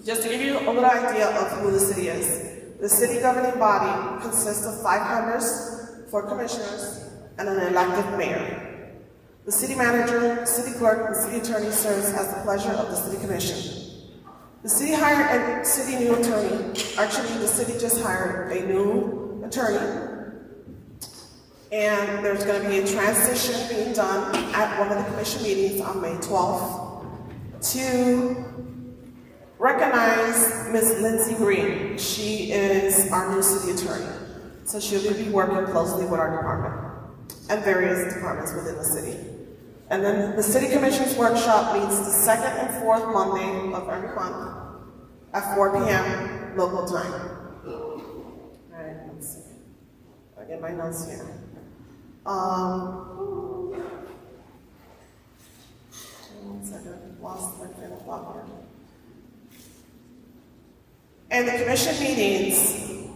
Just to give you a little idea of who the city is, the city governing body consists of 5 members, 4 commissioners, and an elected mayor. The city manager, city clerk, and city attorney serves as the pleasure of the city commission. The city hired a city new attorney. Actually, the city just hired a new attorney. And there's going to be a transition being done at one of the commission meetings on May 12th to recognize Ms. Lindsay Green. She is our new city attorney. So she'll be working closely with our department and various departments within the city. And then the City Commission's workshop meets the 2nd and 4th Monday of every month at 4 p.m. local time. All right, let's see. I'll get my notes here. One second, lost my train of thought here. And the commission meetings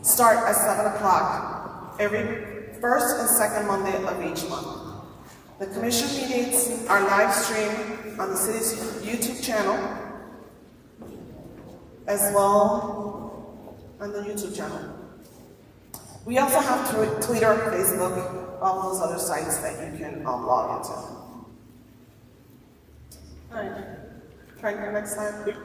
start at 7 o'clock every first and second Monday of each month. The commission meetings are live streamed on the city's YouTube channel, as well on the YouTube channel. We also have Twitter, Facebook, all those other sites that you can log into. All right, try to go next slide.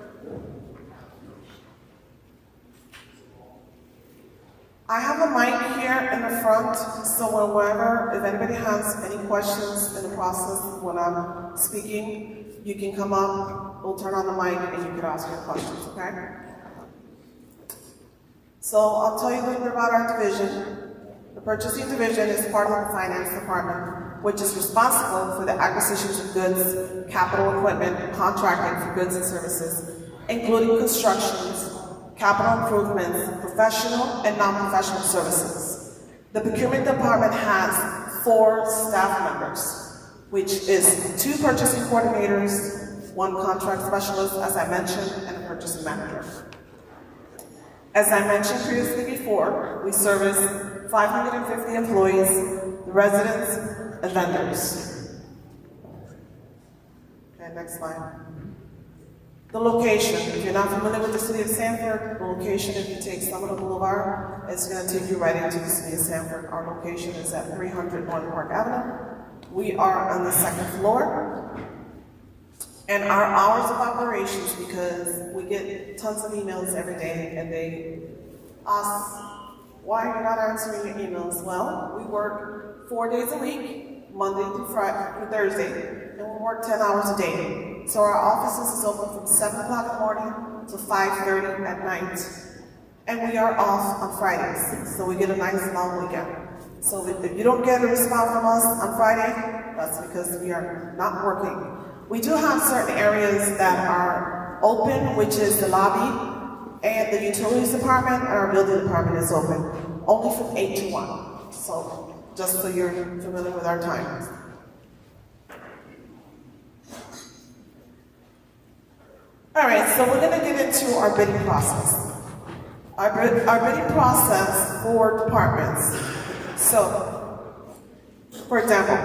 I have a mic here in the front, so whenever, if anybody has any questions in the process when I'm speaking, you can come up, we'll turn on the mic, and you can ask your questions, okay? So I'll tell you a little bit about our division. The purchasing division is part of the finance department, which is responsible for the acquisitions of goods, capital equipment, and contracting for goods and services, including constructions, capital improvements, professional and non-professional services. The procurement department has 4 staff members, which is 2 purchasing coordinators, 1 contract specialist, as I mentioned, and a purchasing manager. As I mentioned previously before, we service 550 employees, residents, and vendors. Okay, next slide. The location, if you're not familiar with the city of Sanford, the location, if you take Summit Boulevard, it's going to take you right into the city of Sanford. Our location is at 300 North Park Avenue. We are on the 2nd floor. And our hours of operations, because we get tons of emails every day, and they ask, why are you not answering your emails? Well, we work 4 days a week, Monday through Thursday, and we work 10 hours a day. So our offices is open from 7 o'clock in the morning to 5:30 at night. And we are off on Fridays, so we get a nice long weekend. So if you don't get a response from us on Friday, that's because we are not working. We do have certain areas that are open, which is the lobby, and the utilities department, and our building department is open, only from 8 to 1. So just so you're familiar with our times. All right, so we're going to get into our bidding process. Our bidding process for departments. So, for example,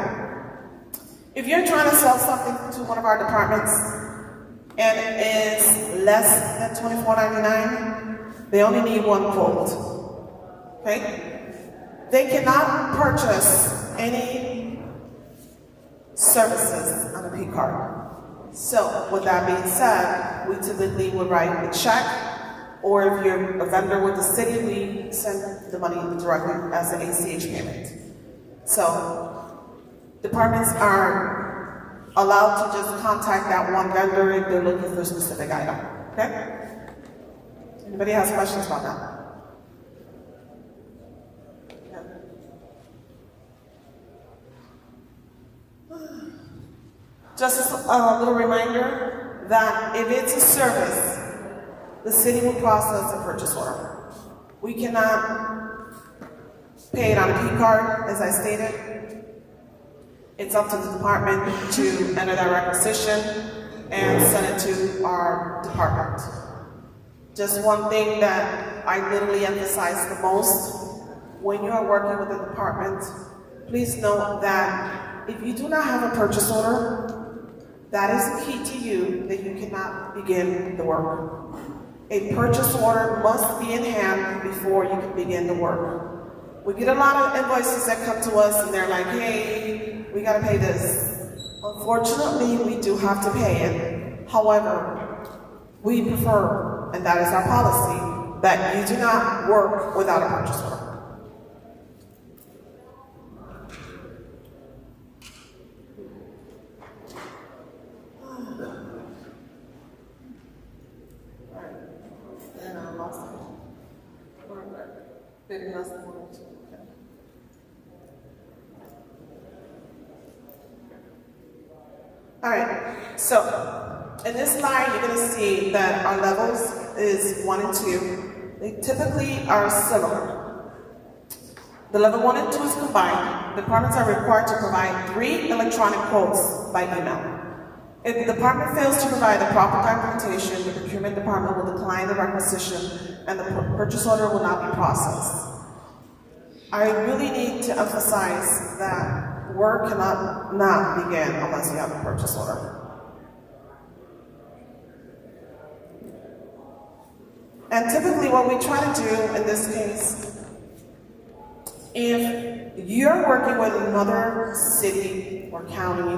if you're trying to sell something to one of our departments and it is less than $24.99, they only need 1 quote. Okay? They cannot purchase any services on a P card. So, with that being said, we typically would write a check, or if you're a vendor with the city, we send the money directly as an ACH payment. So, departments are allowed to just contact that one vendor if they're looking for a specific item. Okay? Anybody has questions about that? Just a little reminder that if it's a service, the city will process a purchase order. We cannot pay it on a P card, as I stated. It's up to the department to enter that requisition and send it to our department. Just one thing that I literally emphasize the most, when you are working with a department, please note that if you do not have a purchase order, that is a key to you that you cannot begin the work. A purchase order must be in hand before you can begin the work. We get a lot of invoices that come to us and they're like, hey, we gotta pay this. Unfortunately, we do have to pay it. However, we prefer, and that is our policy, that you do not work without a purchase order. All right, so in this slide, you're going to see that our levels is 1 and 2. They typically are similar. The level 1 and 2 is combined. Departments are required to provide 3 electronic quotes by email. If the department fails to provide the proper documentation, the procurement department will decline the requisition and the purchase order will not be processed. I really need to emphasize that work cannot not begin unless you have a purchase order. And typically what we try to do in this case, if you're working with another city or county,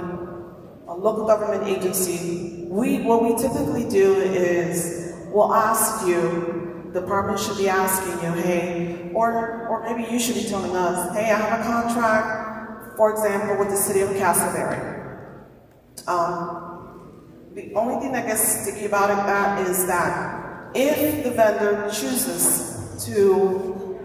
a local government agency, what we typically do is we'll ask you, the department should be asking you, hey, or maybe you should be telling us, hey, I have a contract, for example, with the city of Castleberry. The only thing that gets sticky about that is that if the vendor chooses to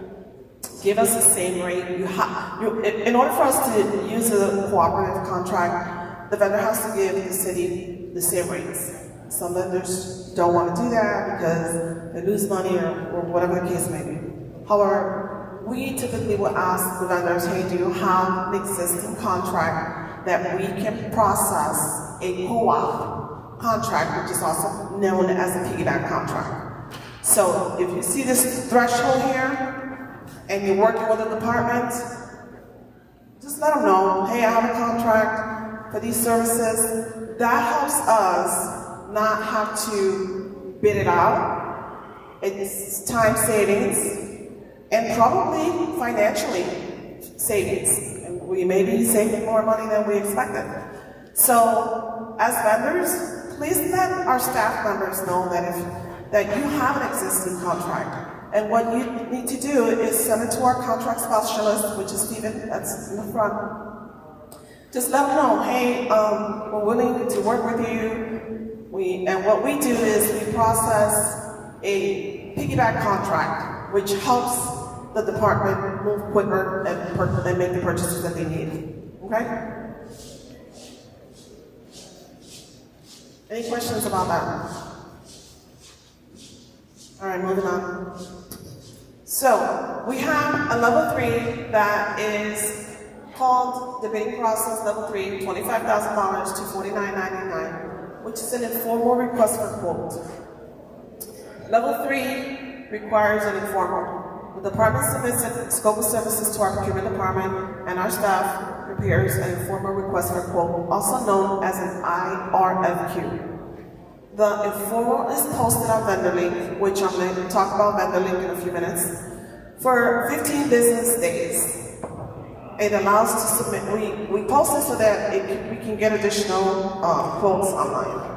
give us the same rate, in order for us to use a cooperative contract, the vendor has to give the city the same rates. Some vendors don't want to do that because they lose money or whatever the case may be. However, we typically will ask the vendors, hey, do you have an existing contract that we can process a co-op contract, which is also known as a piggyback contract. So if you see this threshold here and you're working with a department, just let them know, hey, I have a contract for these services. That helps us not have to bid it out. It's time savings and probably financially savings. And we may be saving more money than we expected. So as vendors, please let our staff members know that you have an existing contract. And what you need to do is send it to our contract specialist, which is Stephen, that's in the front. Just let them know, hey, we're willing to work with you. And what we do is we process a piggyback contract, which helps the department move quicker and make the purchases that they need. Okay? Any questions about that? All right, moving on. So we have a level 3 that is called the bidding process level 3, $25,000 to $49.99, which is an informal request for quote. Level 3 requires an informal. The department submits a scope of services to our procurement department, and our staff prepares an informal request for quote, also known as an IRFQ. The informal is posted on VendorLink, which I'm going to talk about VendorLink in a few minutes, for 15 business days. It allows to submit, we post it so that we can get additional quotes online.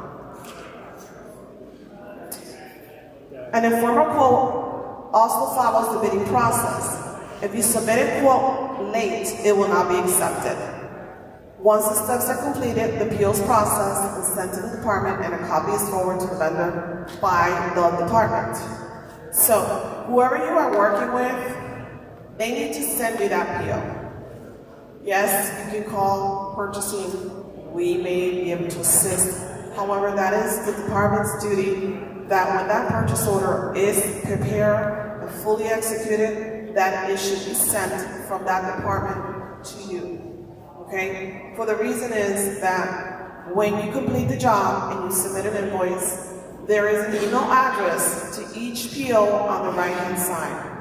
An informal quote also follows the bidding process. If you submit a quote late, it will not be accepted. Once the steps are completed, the PO is processed and sent to the department, and a copy is forwarded to the vendor by the department. So, whoever you are working with, they need to send you that PO. Yes, you can call purchasing. We may be able to assist. However, that is the department's duty, that when that purchase order is prepared and fully executed, that it should be sent from that department to you. Okay? For the reason is that when you complete the job and you submit an invoice, there is an email address to each PO on the right-hand side.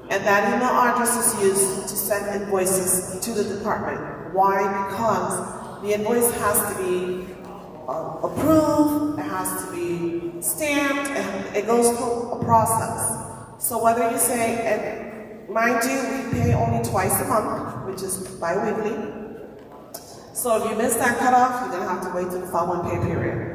And that email address is used to send invoices to the department. Why? Because the invoice has to be approved, it has to be stamped, and it goes through a process. So whether you say, and mind you, we pay only twice a month, which is bi-weekly. So if you miss that cutoff, you're gonna have to wait till the following pay period.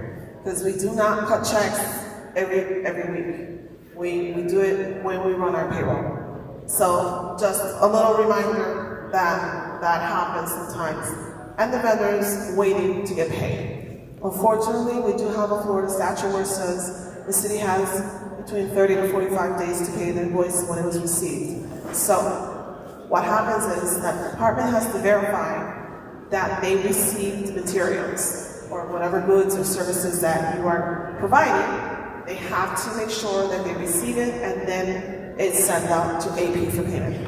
Because we do not cut checks every week. We do it when we run our payroll. So just a little reminder that happens sometimes. And the vendors waiting to get paid. Unfortunately, we do have a Florida statute where it says the city has between 30 to 45 days to pay the invoice when it was received. So what happens is that the department has to verify that they received materials or whatever goods or services that you are providing. They have to make sure that they receive it, and then it's sent out to AP for payment.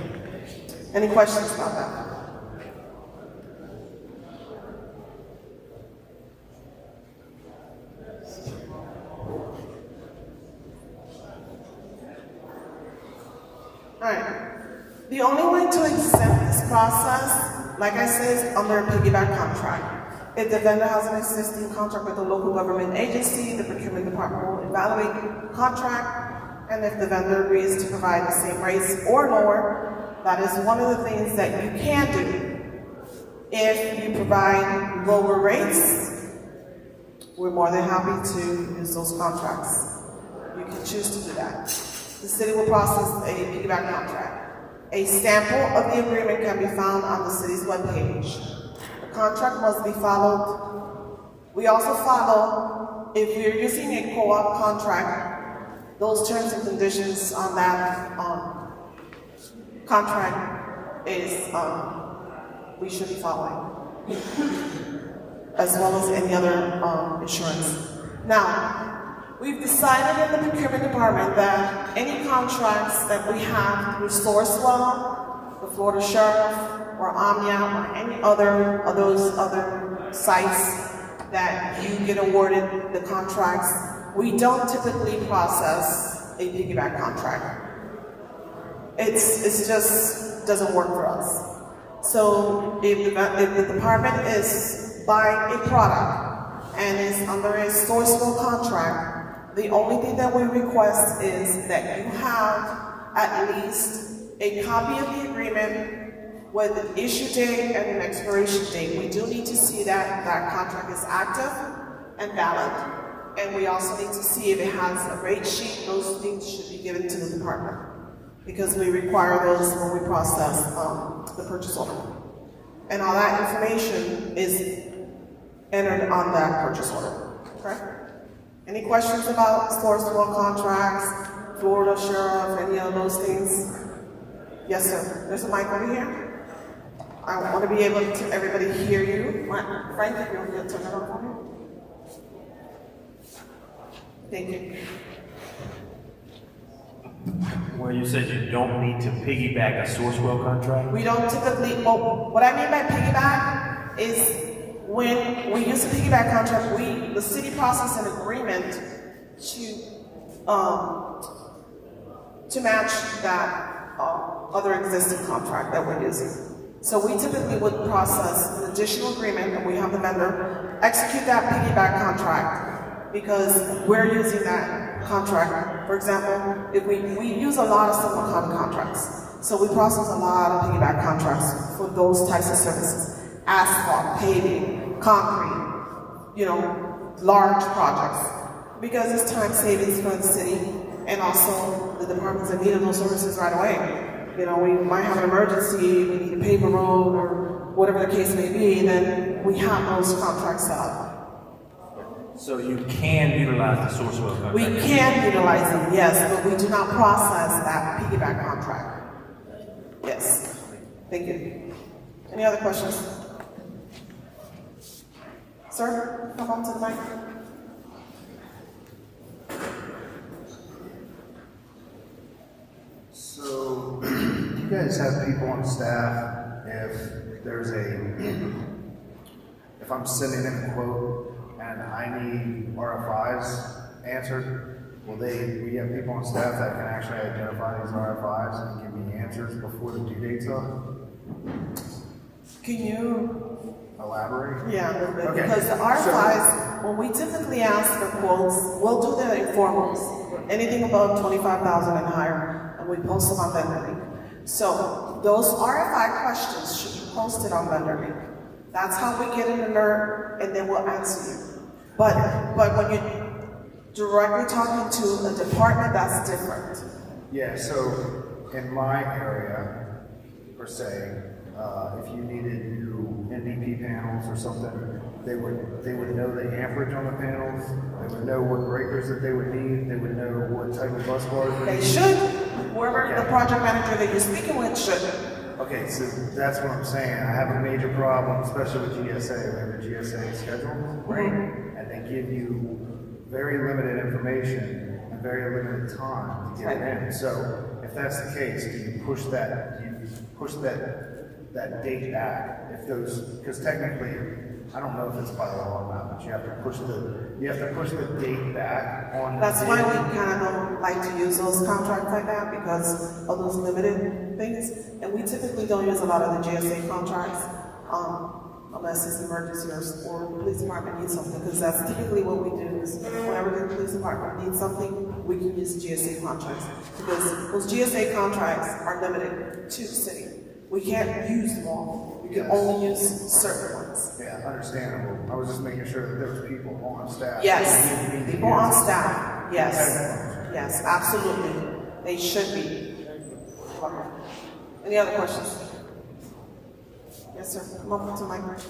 Any questions about that? All right. The only way to exempt this process, like I said, is under a piggyback contract. If the vendor has an existing contract with a local government agency, the procurement department will evaluate the contract, and if the vendor agrees to provide the same rates or lower, that is one of the things that you can do. If you provide lower rates, we're more than happy to use those contracts. You can choose to do that. The city will process a piggyback contract. A sample of the agreement can be found on the city's webpage. The contract must be followed. We also follow, if you're using a co-op contract, those terms and conditions on that contract is, we should be following, as well as any other insurance. Now, we've decided in the procurement department that any contracts that we have through Sourcewell, the Florida Sheriff, or Omnia, or any other of those other sites that you get awarded the contracts, we don't typically process a piggyback contract. It's just doesn't work for us. So if the department is buying a product and is under a Sourcewell contract, the only thing that we request is that you have at least a copy of the agreement with an issue date and an expiration date. We do need to see that that contract is active and valid. And we also need to see if it has a rate sheet. Those things should be given to the department because we require those when we process the purchase order. And all that information is entered on that purchase order. Okay? Any questions about Sourcewell contracts, Florida Sheriff, any of those things? Yes, sir. There's a mic over here. I want to be able to everybody hear you. Frank, if you'll turn it on for me. Thank you. Well, you said you don't need to piggyback a Sourcewell contract? We don't typically, well, what I mean by piggyback is when we use a piggyback contract, the city process an agreement to match that other existing contract that we're using. So we typically would process an additional agreement and we have the vendor execute that piggyback contract because we're using that contract. For example, if we use a lot of subcontract contracts. So we process a lot of piggyback contracts for those types of services. Asphalt, paving, concrete, large projects. Because it's time savings for the city and also the departments that need those services right away. We might have an emergency, we need to pave a road or whatever the case may be, then we have those contracts set up. So you can utilize the Sourcewell contract? We can utilize them, yes, but we do not process that piggyback contract. Yes. Thank you. Any other questions? Sir, come on to the mic. So, you guys have people on staff, if I'm sending in a quote and I need RFIs answered, we have people on staff that can actually identify these RFIs and give me answers before the due date's up? Can you, Elaborate? yeah, a little bit, Okay. because the RFIs, when we typically ask for quotes, we'll do the informals, anything above 25,000 and higher, and we post them on Vendor Link. So those RFI questions should be posted on Vendor Link. That's how we get an alert, and then we'll answer you. But when you're directly talking to a department, that's different. Yeah, so in my area, per se, if you needed new NDP panels or something, they would know the amperage on the panels, they would know what breakers that they would need, they would know what type of bus bars they They need. should. Whoever the project manager that you're speaking with should. Okay, so that's what I'm saying. I have a major problem, especially with GSA. We have a GSA schedule, right? And they give you very limited information and very limited time to get it in. So if that's the case, do you push that date back? If those, because technically, I don't know if it's by law or not, but you have to push the date back on. That's why we kind of don't like to use those contracts like that, because of those limited things. And we typically don't use a lot of the GSA contracts, unless it's emergency or the police department needs something, because that's typically what we do is whenever the police department needs something, we can use GSA contracts. Because those GSA contracts are limited to the city. We can't use them all. We can only use certain ones. Yeah, understandable. I was just making sure that there was people on staff. Yes, people on staff, yes. Yes, absolutely. They should be. Any other questions? Yes, sir. Come up to my question.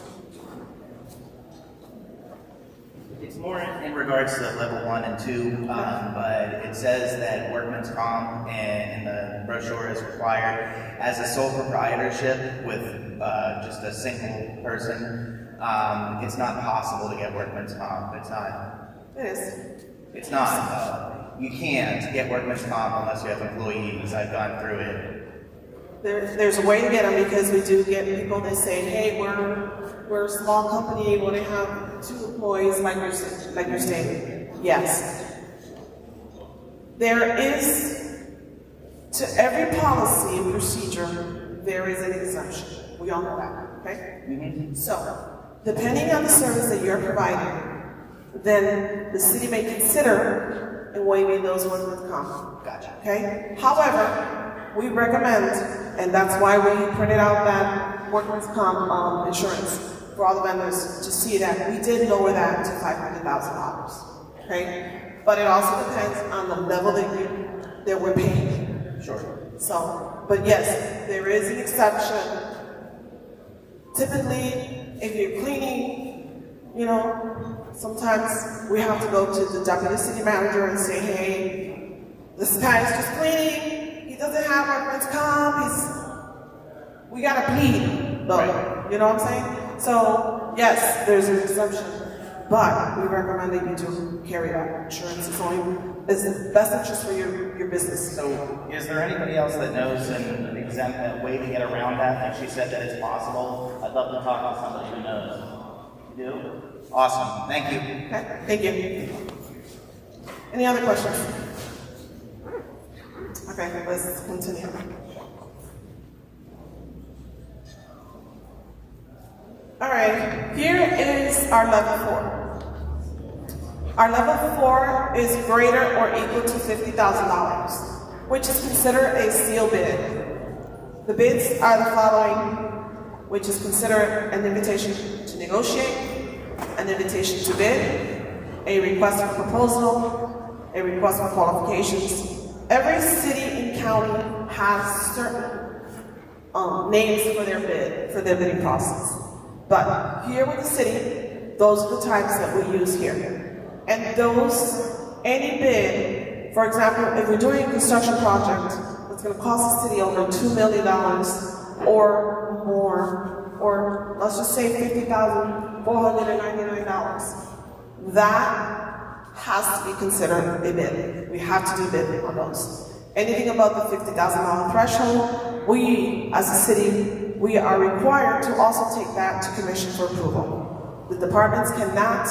It's more in regards to level 1 and 2, but it says that workman's comp in the brochure is required as a sole proprietorship with just a single person. It's not possible to get workman's comp. It's not. It is. It's not. You can't get workman's comp unless you have employees. I've gone through it. There's a way to get them, because we do get people that say, hey, we're a small company, we only have 2 employees, like you're saying. Yes. There is, to every policy and procedure, there is an exemption. We all know that, okay? Mm-hmm. So, depending on the service that you're providing, then the city may consider waiving those workers' comp. Gotcha. Okay? However, we recommend, and that's why we printed out that workers' comp insurance for all the vendors, to see that we did lower that to $500,000. Okay? But it also depends on the level that we're paying. Sure. So, but yes, there is an exception. Typically, if you're cleaning, sometimes we have to go to the deputy city manager and say, hey, this guy is just cleaning, he doesn't have workman's comp, we gotta plead, though. Right. You know what I'm saying? So, yes, there's an exemption, but we recommend that you do carry that insurance. It's the best interest for your business. So, is there anybody else that knows a way to get around that? Like she said that it's possible. I'd love to talk to somebody who knows. You do? Awesome. Thank you. Okay, thank you. Any other questions? Okay, let's continue. All right, here is our level 4. Our level 4 is greater or equal to $50,000, which is considered a sealed bid. The bids are the following, which is considered an invitation to negotiate, an invitation to bid, a request for proposal, a request for qualifications. Every city and county has certain names for their bid, for their bidding process. But here with the city, those are the types that we use here. And any bid, for example, if we're doing a construction project that's going to cost the city over $2 million or more, or let's just say $50,499, that has to be considered a bid. We have to do bid on those. Anything above the $50,000 threshold, we, as a city, we are required to also take that to commission for approval. The departments cannot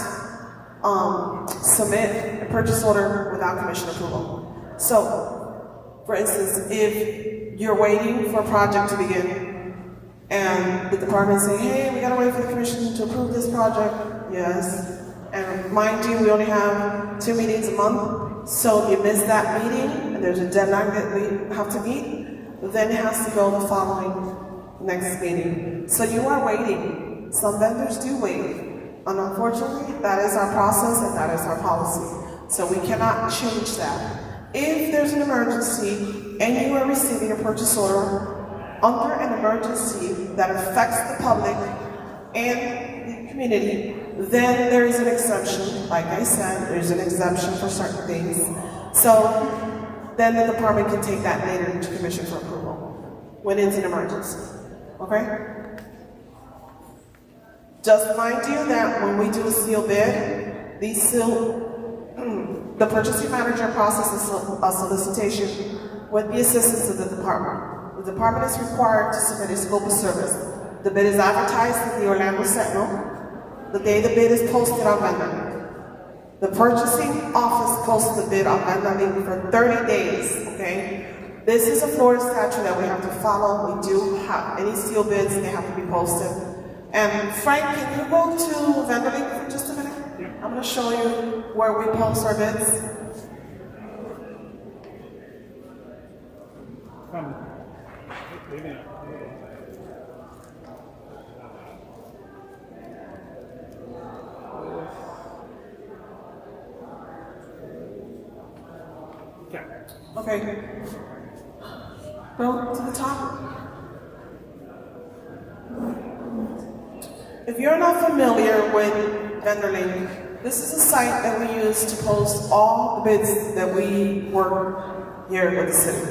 submit a purchase order without commission approval. So, for instance, if you're waiting for a project to begin And the department say, hey, we gotta wait for the commission to approve this project. Yes. And mind you, we only have 2 meetings a month. So if you miss that meeting and there's a deadline that we have to meet, then it has to go the following next meeting. So you are waiting. Some vendors do wait. And unfortunately, that is our process and that is our policy. So we cannot change that. If there's an emergency and you are receiving a purchase order under an emergency that affects the public and the community, then there is an exemption. Like I said, there's an exemption for certain things. So then the department can take that later to commission for approval when it's an emergency. Okay? Just mind you that when we do a seal bid, the purchasing manager processes a solicitation with the assistance of the department. The department is required to submit a scope of service. The bid is advertised in the Orlando Sentinel. The day the bid is posted on Vendor. The purchasing office posts the bid on Vendor for 30 days, okay? This is a Florida statute that we have to follow. We do have any seal bids, they have to be posted. And Frank, can you go to Vendor for just a minute? I'm going to show you where we post our bids. Okay. Go to the top. If you're not familiar with VendorLink, this is a site that we use to post all the bids that we work here with the city.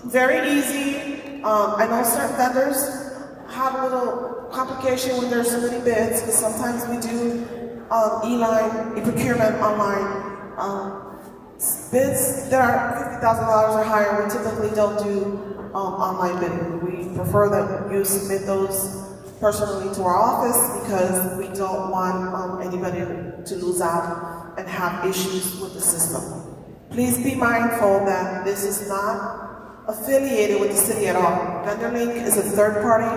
Very easy. I know certain vendors have a little complication when there's so many bids, but sometimes we do e-procurement online. Bids that are $50,000 or higher, we typically don't do online bidding. We prefer that you submit those personally to our office because we don't want anybody to lose out and have issues with the system. Please be mindful that this is not affiliated with the city at all. VendorLink is a third-party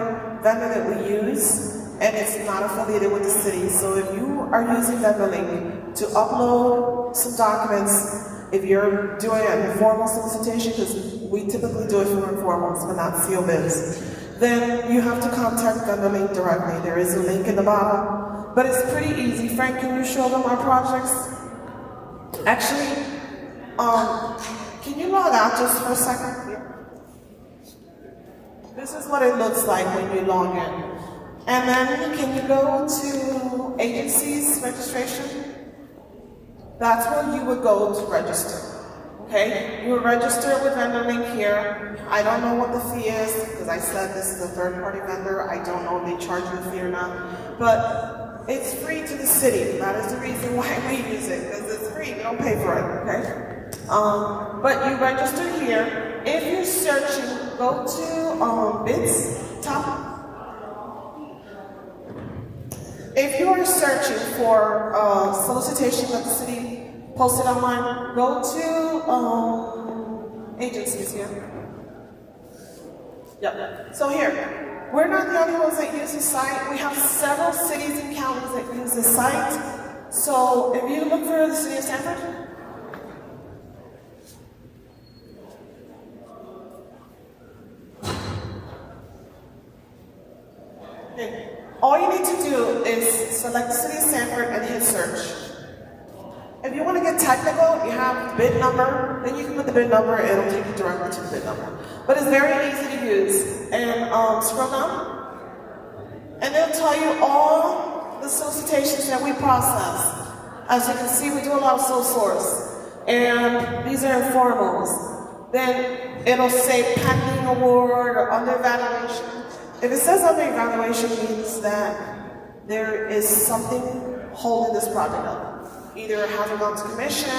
vendor that we use, and it's not affiliated with the city. So if you are using VendorLink to upload some documents, if you're doing an informal solicitation, because we typically do it for informals, but not seal bids, then you have to contact VendorLink directly. There is a link in the bottom, but it's pretty easy. Frank, can you show them our projects? Actually, can you log out just for a second? This is what it looks like when you log in. And then can you go to agencies registration? That's where you would go to register. Okay? You would register with VendorLink here. I don't know what the fee is, because I said this is a third-party vendor. I don't know if they charge you a fee or not. But it's free to the city. That is the reason why we use it, because it's free. We don't pay for it, okay? But you register here. If you're searching, go to bids, top. If you are searching for solicitation that the city posted online, go to agencies here. Yep. So here, we're not the only ones that use the site. We have several cities and counties that use the site. So if you look for the city of Sanford, okay. All you need to do is select the city of Sanford and hit search. If you want to get technical, you have the bid number, then you can put the bid number and it'll take you directly to the bid number. But it's very easy to use. And scroll down, and it'll tell you all the solicitations that we process. As you can see, we do a lot of sole source. And these are informals. Then it'll say pending award or under evaluation. If it says under evaluation, it means that there is something holding this project up. Either it hasn't gone to commission,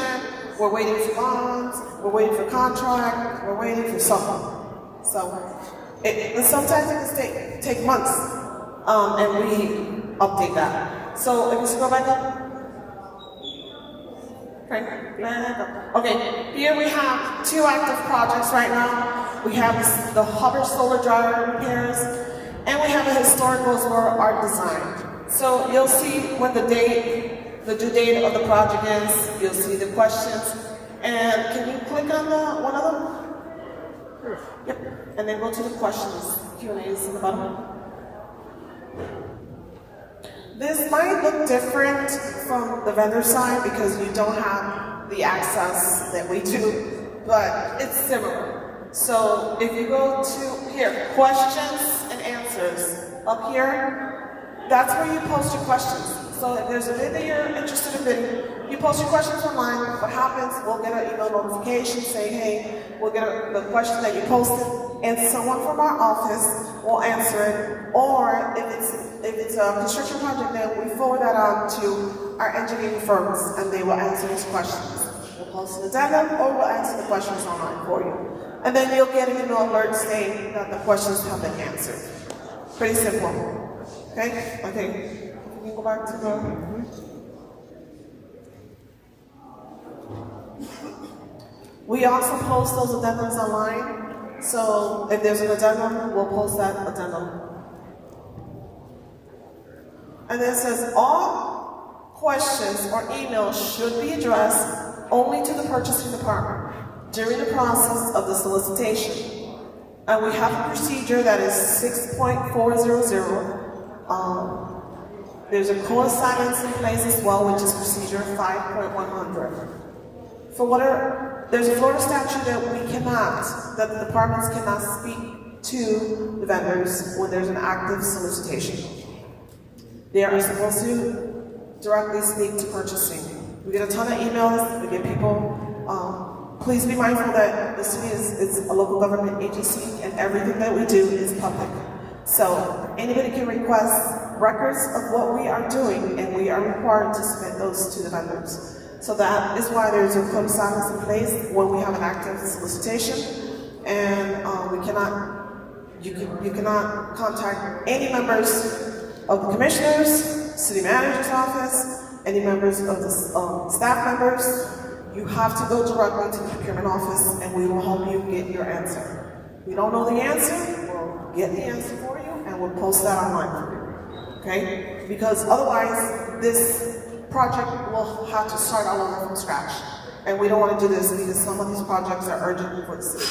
we're waiting for bonds, we're waiting for contract, we're waiting for something. So, and sometimes it can take months, and we update that. So, if you scroll back up. Okay, back up. Okay, here we have 2 active projects right now. We have the hover solar dryer repairs, and we have a historical as well art design. So you'll see when the due date of the project is, you'll see the questions. And can you click on one of them? Yep, and then go to the questions, Q&As in the bottom. This might look different from the vendor side because you don't have the access that we do, but it's similar. So if you go to here, questions and answers, up here, that's where you post your questions. So if there's a bid that you're interested in bidding, you post your questions online. What happens, we'll get an email notification saying, hey, we'll get the question that you posted, and someone from our office will answer it. Or if it's a construction project, then we forward that on to our engineering firms, and they will answer these questions. We'll post an addendum, or we'll answer the questions online for you. And then you'll get an email alert saying that the questions have been answered. Pretty simple. Okay? Okay. Can you go back to the... We also post those addendums online. So if there's an addendum, we'll post that addendum. And then it says all questions or emails should be addressed only to the purchasing department during the process of the solicitation. And we have a procedure that is 6.400. There's a code of silence in place as well, which is procedure 5.100. There's a Florida statute that that the departments cannot speak to the vendors when there's an active solicitation. They are supposed to directly speak to purchasing. We get a ton of emails, we get people, please be mindful that the city is a local government agency and everything that we do is public. So anybody can request records of what we are doing, and we are required to submit those to the vendors. So that is why there's a code of silence in place when we have an active solicitation, and you cannot contact any members of the commissioners, city manager's office, any members of the staff members. You have to go directly to the procurement office, and we will help you get your answer. If you don't know the answer, we'll get the answer for you, and we'll post that online for you. Okay? Because otherwise, this project will have to start all over from scratch. And we don't want to do this because some of these projects are urgent for the city.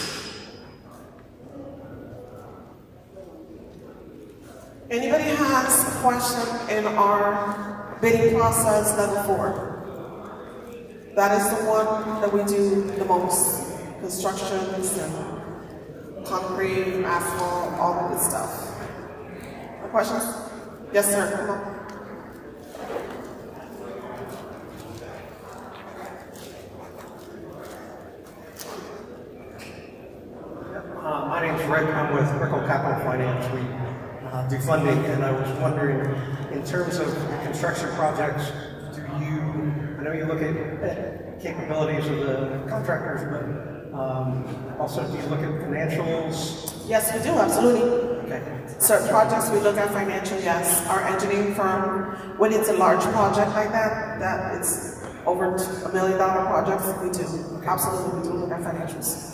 Anybody has a question in our bidding process level 4? That is the one that we do the most. Constructions and concrete, asphalt, all that good stuff. Any questions? Yes, sir. Come on. My name's Rick. I'm with Rickle Capital Finance. We do funding, and I was wondering, in terms of construction projects, I know you look at capabilities of the contractors, but also do you look at financials? Yes, we do, absolutely. Okay. Certain projects we look at financial, yes. Our engineering firm, when it's a large project like that it's over $1 million projects, we do. Absolutely, we do look at financials.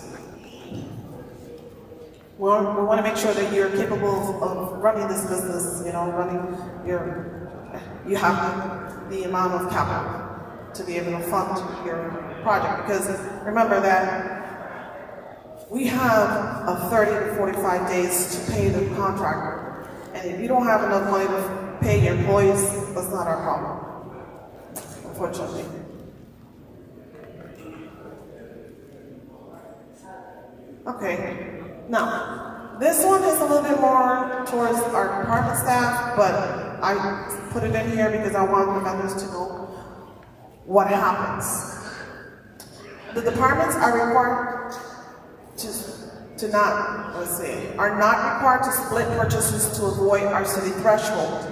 We want to make sure that you're capable of running this business, you have the amount of capital to be able to fund your project. Because remember that we have a 30 to 45 days to pay the contractor. And if you don't have enough money to pay your employees, that's not our problem, unfortunately. Okay. Now, this one is a little bit more towards our department staff, but I put it in here because I want the vendors to know what happens. The departments are required are not required to split purchases to avoid our city threshold.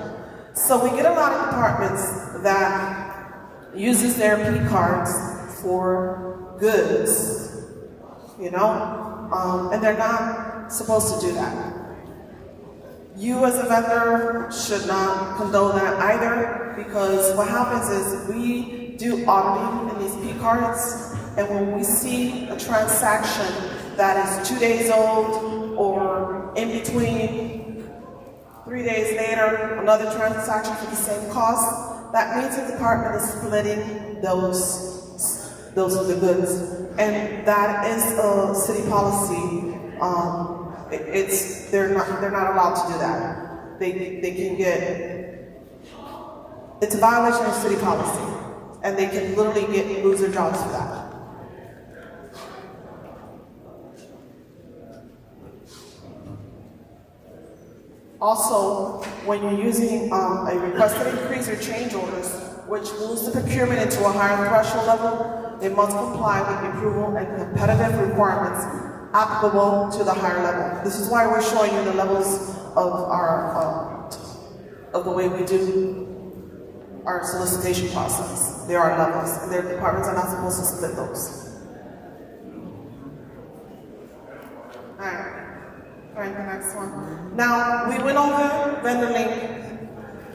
So we get a lot of departments that uses their P cards for goods, and they're not supposed to do that. You as a vendor should not condone that either, because what happens is we do auditing in these P cards, and when we see a transaction that is 2 days old, or in between 3 days later, another transaction for the same cost, that means the department is splitting those are the goods. And that is a city policy. They're not allowed to do that. They can get, it's a violation of city policy, and they can literally lose their jobs for that. Also, when you're using a requested increase or change orders, which moves the procurement into a higher threshold level, they must comply with the approval and competitive requirements applicable to the higher level. This is why we're showing you the levels of our of the way we do our solicitation process. There are levels, and their departments are not supposed to split those. All right. All right, the next one. Now, we went over vendor link,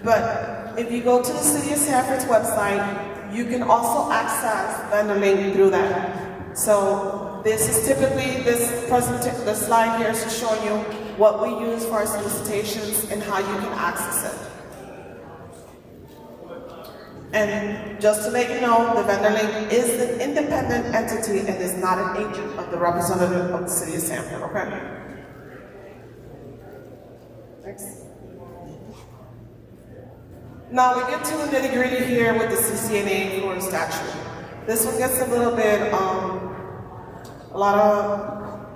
but if you go to the City of Sanford's website, you can also access vendor link through that. So this is typically, this slide here is showing you what we use for our solicitations and how you can access it. And just to let you know, the vendor link is an independent entity and is not an agent of the representative of the City of Sanford, okay? Next. Now we get to the nitty-gritty here with the CCNA Florida statute. This one gets a little bit, a lot of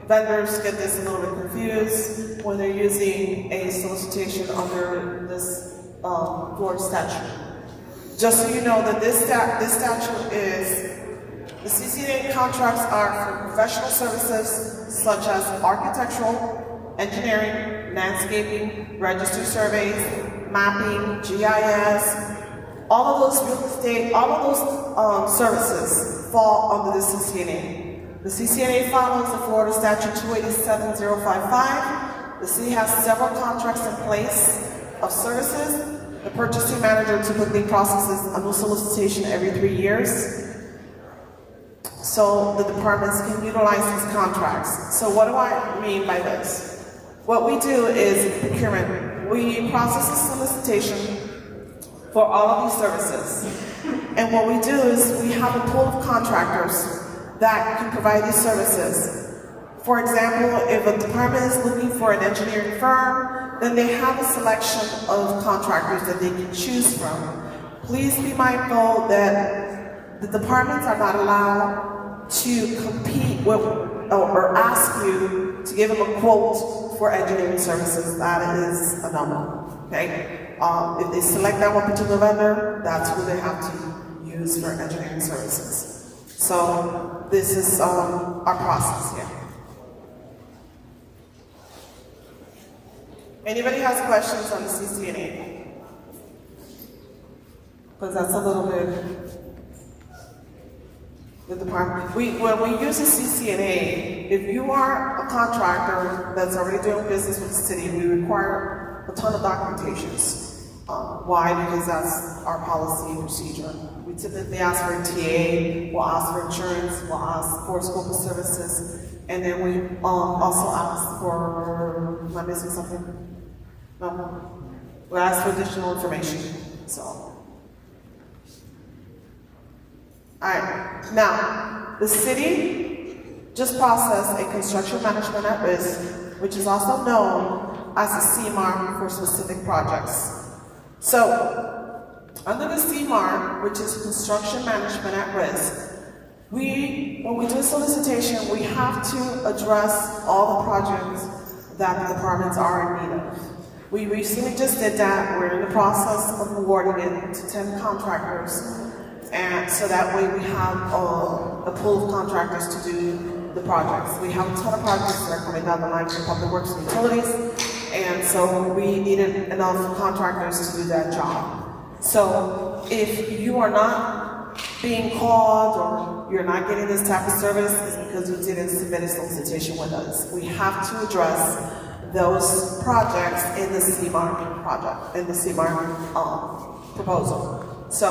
vendors get this a little bit confused when they're using a solicitation under this Florida statute. Just so you know that this statute is, the CCNA contracts are for professional services such as architectural, engineering, landscaping, registry surveys, mapping, GIS, all of those real estate, all of those services fall under the CCNA. The CCNA follows the Florida Statute 287055. The city has several contracts in place of services. The purchasing manager typically processes a new solicitation every 3 years. So the departments can utilize these contracts. So what do I mean by this? What we do is procurement. We process a solicitation for all of these services. And what we do is we have a pool of contractors that can provide these services. For example, if a department is looking for an engineering firm, then they have a selection of contractors that they can choose from. Please be mindful that the departments are not allowed to compete with or ask you to give them a quote for engineering services. That is a no-no, okay? If they select that one particular vendor, that's who they have to use for engineering services. So this is our process here. Anybody has questions on the CCNA? Because that's a little bit the department. When we use a CCNA, if you are a contractor that's already doing business with the city, we require a ton of documentations. Why? Because that's our policy and procedure. We typically ask for a TA, we'll ask for insurance, we'll ask for scope of services, and then we also ask for, am I missing something? No. We ask for additional information, so. All right, now, the city just processed a construction management at risk, which is also known as a CMAR for specific projects. So, under the CMAR, which is construction management at risk, when we do a solicitation, we have to address all the projects that the departments are in need of. We recently just did that. We're in the process of awarding it to 10 contractors. And so that way we have a pool of contractors to do the projects. We have a ton of projects that are coming down the line for public works and utilities, and so we needed enough contractors to do that job. So if you are not being called or you're not getting this type of service, it's because you didn't submit a solicitation with us. We have to address those projects in the CMAR project, in the CMAR proposal. So,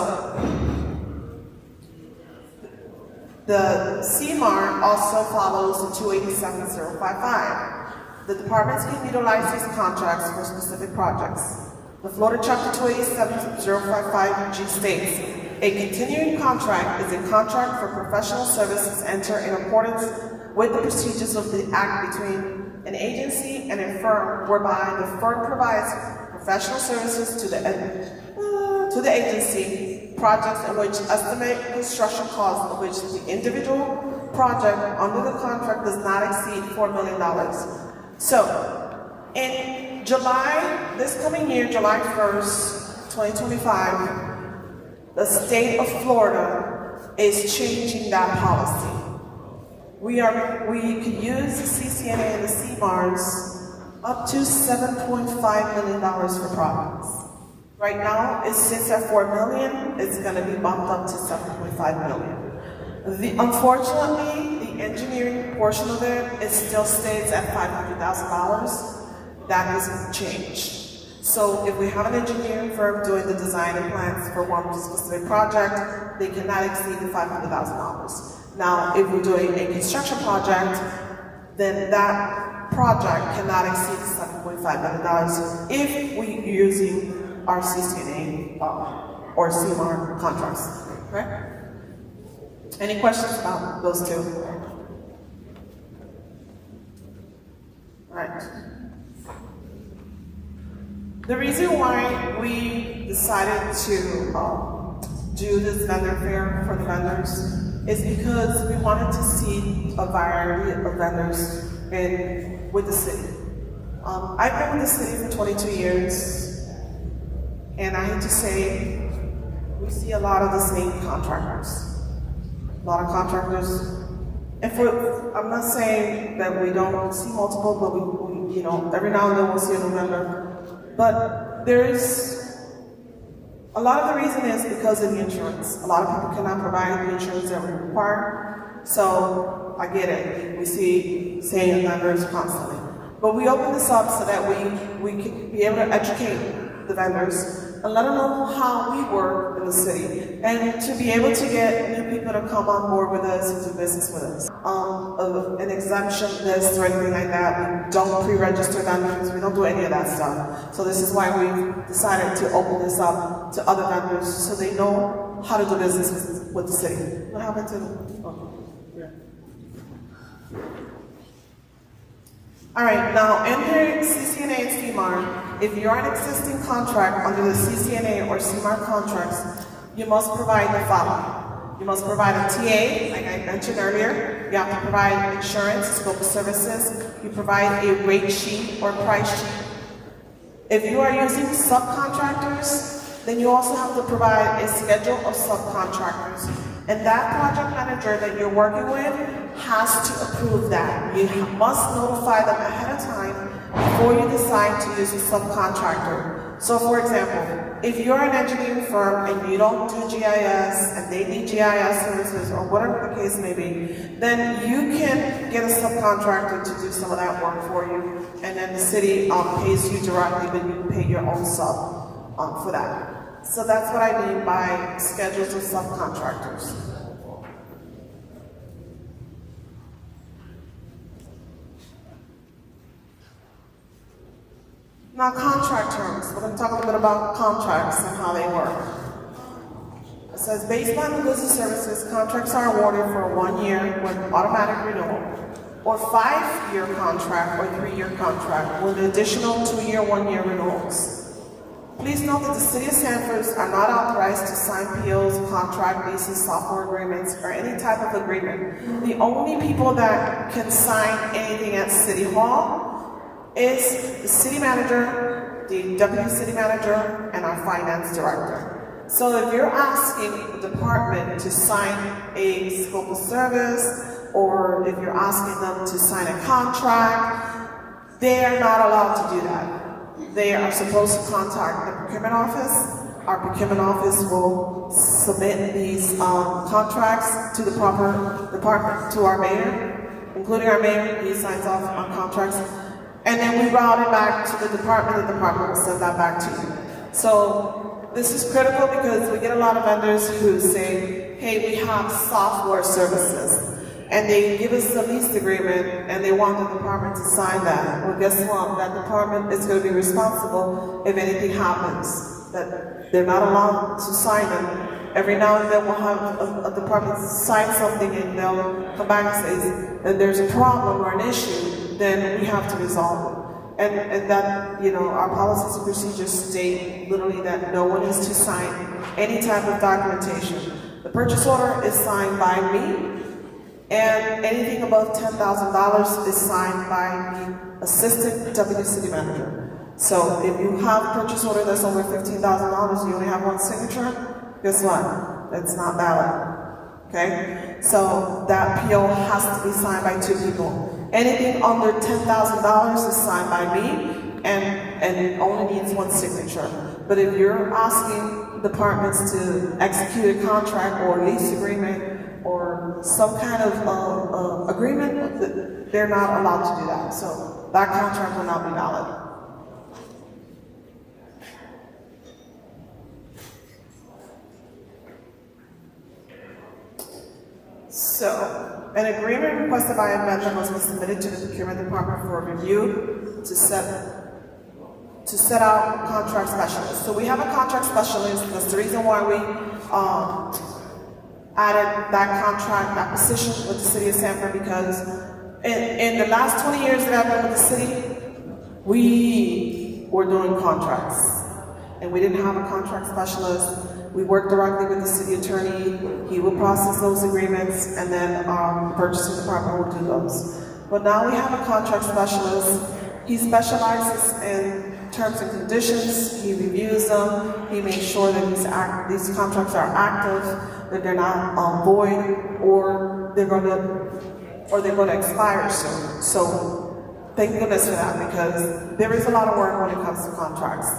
The CMAR also follows the 287055. The departments can utilize these contracts for specific projects. The Florida Chapter 287055G states, a continuing contract is a contract for professional services entered in accordance with the procedures of the Act between an agency and a firm whereby the firm provides professional services to the agency projects in which estimated construction costs of which the individual project under the contract does not exceed $4 million. So, in July, this coming year, July 1st, 2025, the state of Florida is changing that policy. We could use the CCNA and the CMARs up to $7.5 million for projects. Right now, it sits at $4 million. It's going to be bumped up to $7.5 million. Unfortunately, the engineering portion of it still stays at $500,000. That hasn't changed. So if we have an engineering firm doing the design and plans for one specific project, they cannot exceed the $500,000. Now, if we're doing a construction project, then that project cannot exceed $7.5 million if we're using our CCNA or CMAR contracts, right? Any questions about those two? All right. The reason why we decided to do this vendor fair for the vendors is because we wanted to see a variety of vendors with the city. I've been with the city for 22 years, and I hate to say, we see a lot of the same contractors. A lot of contractors, and I'm not saying that we don't see multiple, but we every now and then we'll see a new vendor. But a lot of the reason is because of the insurance. A lot of people cannot provide the insurance that we require. So I get it. We see same vendors constantly. But we open this up so that we can be able to educate the vendors and let them know how we work in the city, and to be able to get new people to come on board with us and do business with us. An exemption list or anything like that, we don't pre-register vendors, we don't do any of that stuff. So this is why we decided to open this up to other vendors so they know how to do business with the city. What happened to All right, now under CCNA and CMAR, if you're an existing contract under the CCNA or CMAR contracts, you must provide the following. You must provide a TA, like I mentioned earlier. You have to provide insurance, scope of services. You provide a rate sheet or price sheet. If you are using subcontractors, then you also have to provide a schedule of subcontractors. And that project manager that you're working with has to approve that. You must notify them ahead of time before you decide to use a subcontractor. So for example, if you're an engineering firm and you don't do GIS and they need GIS services or whatever the case may be, then you can get a subcontractor to do some of that work for you, and then the city pays you directly, but you pay your own sub for that. So that's what I mean by schedules of subcontractors. Now, contract terms. We're going to talk a little bit about contracts and how they work. It says, based on the goods and services, contracts are awarded for 1 year with automatic renewal, or 5-year contract or 3-year contract with additional 2-year, 1-year renewals. Please note that the City of Sanford are not authorized to sign POs, contract leases, software agreements, or any type of agreement. The only people that can sign anything at City Hall is the city manager, the deputy city manager, and our finance director. So if you're asking the department to sign a scope of service, or if you're asking them to sign a contract, they are not allowed to do that. They are supposed to contact the procurement office. Our procurement office will submit these contracts to the proper department, to our mayor, including our mayor. He signs off on contracts. And then we route it back to the department will send that back to you. So this is critical because we get a lot of vendors who say, hey, we have software services. And they give us a lease agreement and they want the department to sign that. Well, guess what? That department is going to be responsible if anything happens. That they're not allowed to sign them. Every now and then we'll have a department sign something and they'll come back and say, that there's a problem or an issue, then we have to resolve it. And that, you know, our policies and procedures state literally that no one is to sign any type of documentation. The purchase order is signed by me, and anything above $10,000 is signed by the assistant deputy city manager. So if you have a purchase order that's over $15,000, you only have one signature, guess what? That's not valid. Okay? So that PO has to be signed by 2 people. Anything under $10,000 is signed by me, and it only needs 1 signature. But if you're asking departments to execute a contract or lease agreement or some kind of agreement, they're not allowed to do that. So that contract will not be valid. So, an agreement requested by a vendor must be submitted to the procurement department for review to set out contract specialists. So we have a contract specialist. That's the reason why we added that contract, that position with the city of Sanford, because in the last 20 years that I've been with the city, we were doing contracts. And we didn't have a contract specialist. We work directly with the city attorney. He will process those agreements, and then the purchasing department will do those. But now we have a contract specialist. He specializes in terms and conditions. He reviews them. He makes sure that these contracts are active, that they're not void, or they're going to expire soon. So thank goodness for that, because there is a lot of work when it comes to contracts.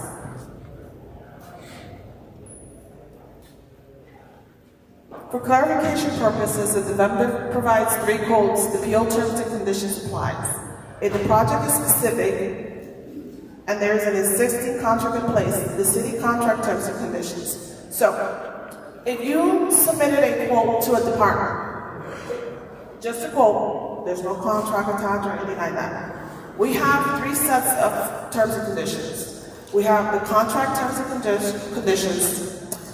For clarification purposes, if the vendor provides 3 quotes, the PO terms and conditions applies. If the project is specific and there is an existing contract in place, the city contract terms and conditions. So, if you submitted a quote to a department, just a quote, there's no contract attached or anything like that. We have 3 sets of terms and conditions. We have the contract terms and conditions.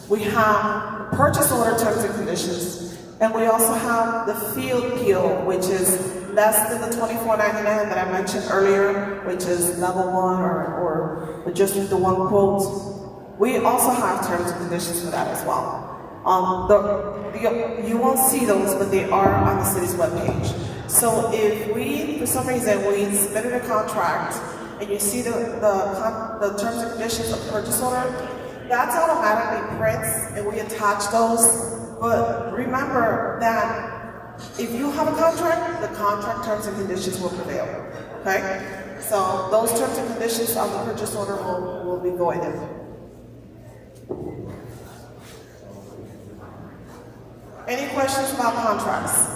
We have purchase order terms and conditions, and we also have the field PO, which is less than the $24.99 that I mentioned earlier, which is level 1 or just the 1 quote. We also have terms and conditions for that as well. You won't see those, but they are on the city's webpage. So if we, for some reason, we submitted a contract and you see the terms and conditions of purchase order, that's automatically prints and we attach those. But remember that if you have a contract, the contract terms and conditions will prevail. Okay? So those terms and conditions on the purchase order will be voided. Any questions about contracts?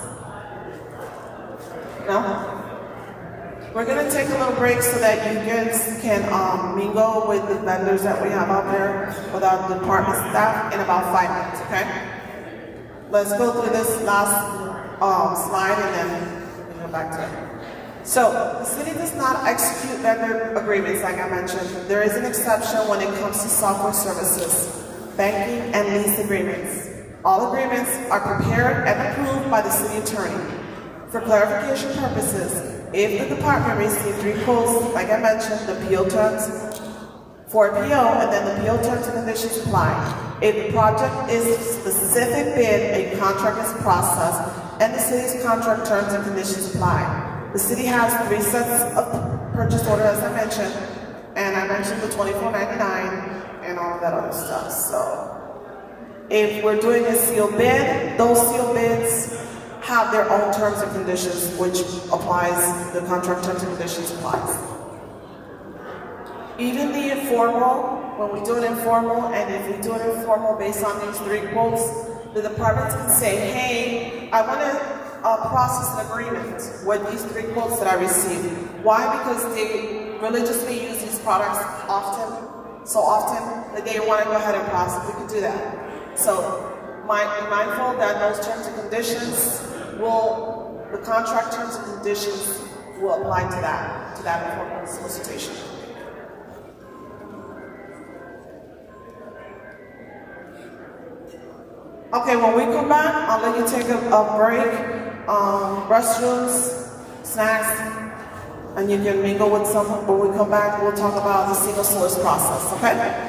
No? We're going to take a little break so that you guys can mingle with the vendors that we have out there with our department staff in about 5 minutes, okay? Let's go through this last slide and then we'll go back to it. So, the city does not execute vendor agreements like I mentioned. There is an exception when it comes to software services, banking, and lease agreements. All agreements are prepared and approved by the city attorney. For clarification purposes, if the department receives 3 quotes, like I mentioned, the PO terms for a PO, and then the PO terms and conditions apply. If the project is specific bid, a contract is processed, and the city's contract terms and conditions apply. The city has 3 sets of purchase order, as I mentioned, and I mentioned the $24.99 and all of that other stuff. So, if we're doing a sealed bid, those sealed bids have their own terms and conditions, which applies, the contract terms and conditions applies. Even the informal, when we do an informal, and if we do an informal based on these 3 quotes, the department can say, hey, I want to process an agreement with these 3 quotes that I received. Why? Because they religiously use these products so often that they want to go ahead and process. We can do that. So be mindful that those terms and conditions the contract terms and conditions will apply to that important solicitation. Okay, when we come back, I'll let you take a break, restrooms, snacks, and you can mingle with someone. When we come back, we'll talk about the single source process, okay?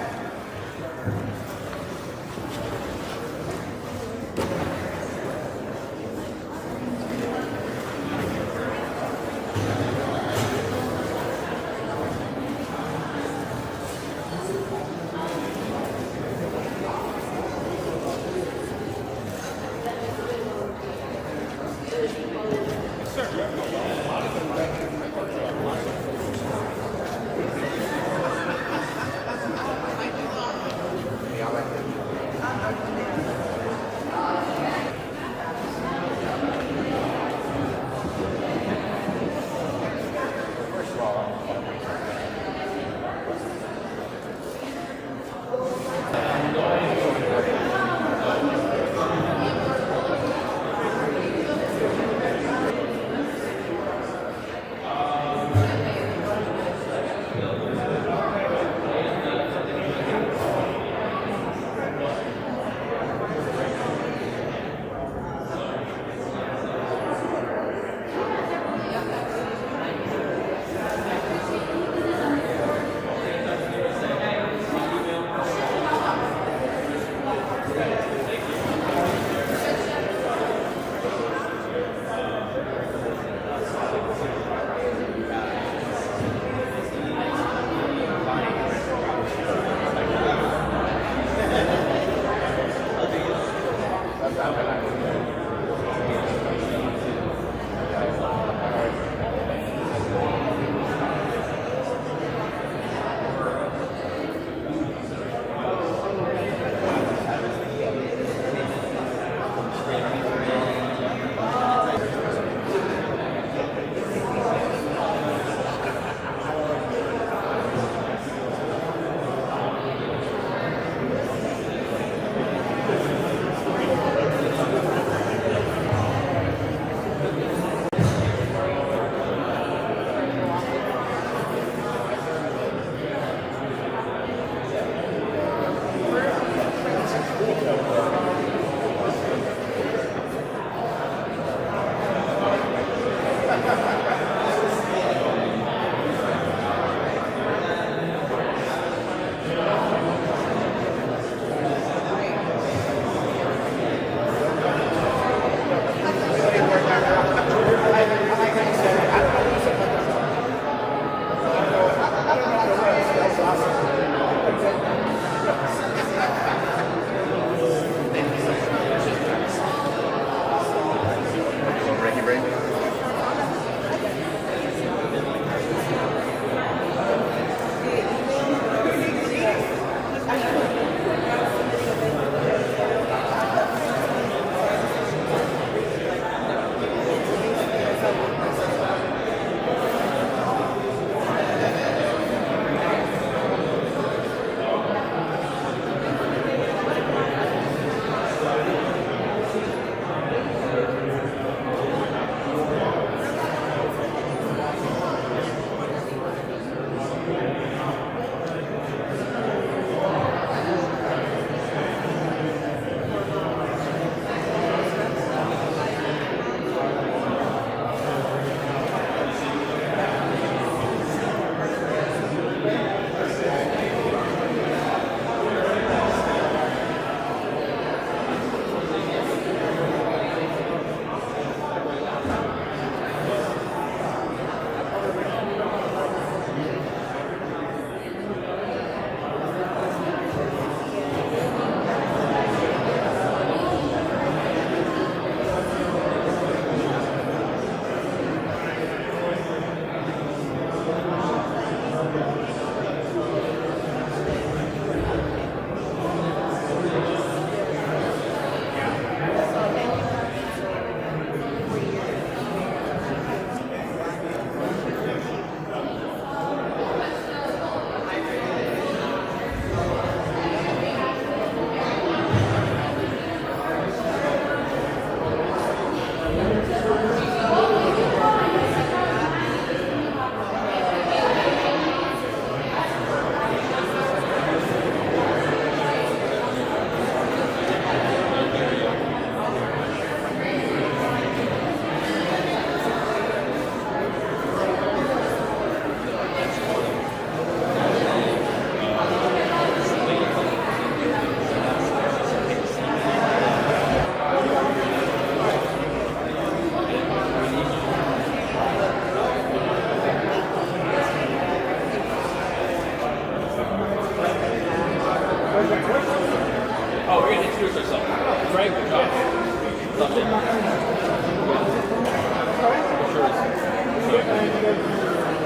stuff in.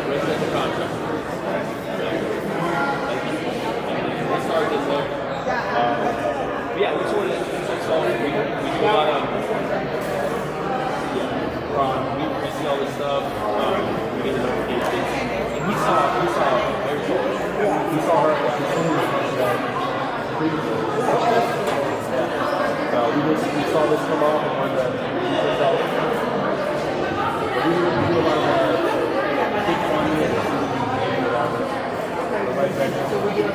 Residential contract. Let's start this up. But yeah, we sort of we do a lot of we see all this stuff. We get the notifications. And he saw very short. He saw her previously. We saw this come up and wanted to check out. We do a lot of big money and right back now. We did.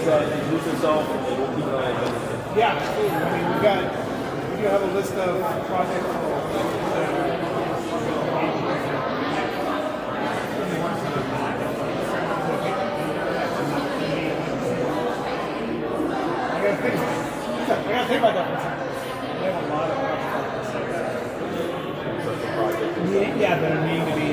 Introduce yourself and we'll keep an eye on it. Yeah, absolutely. I mean, we do have a list of projects. I gotta think about that for a second. We have a lot of projects. Yeah, that are needing to be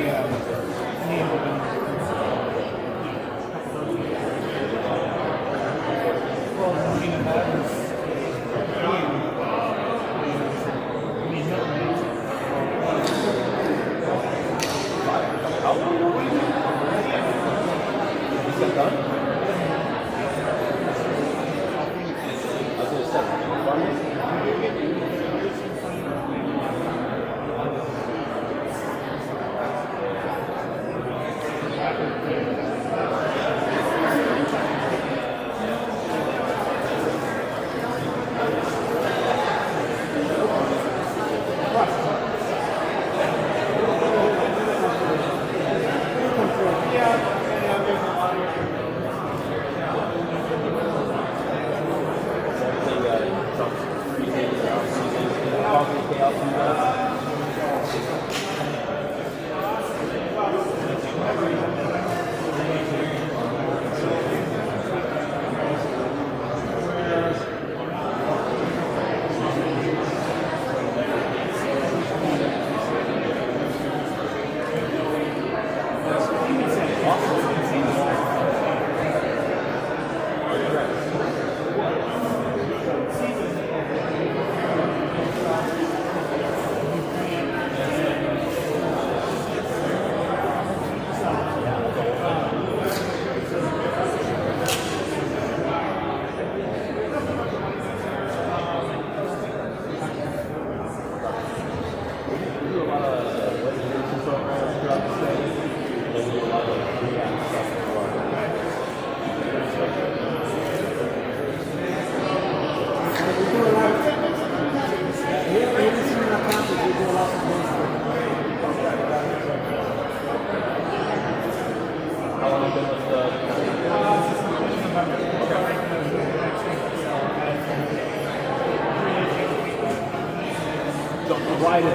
Right in.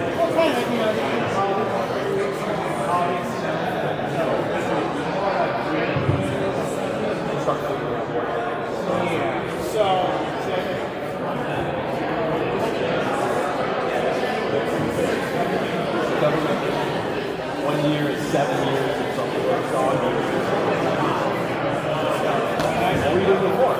One year is 7 years or something like that. What were you doing before?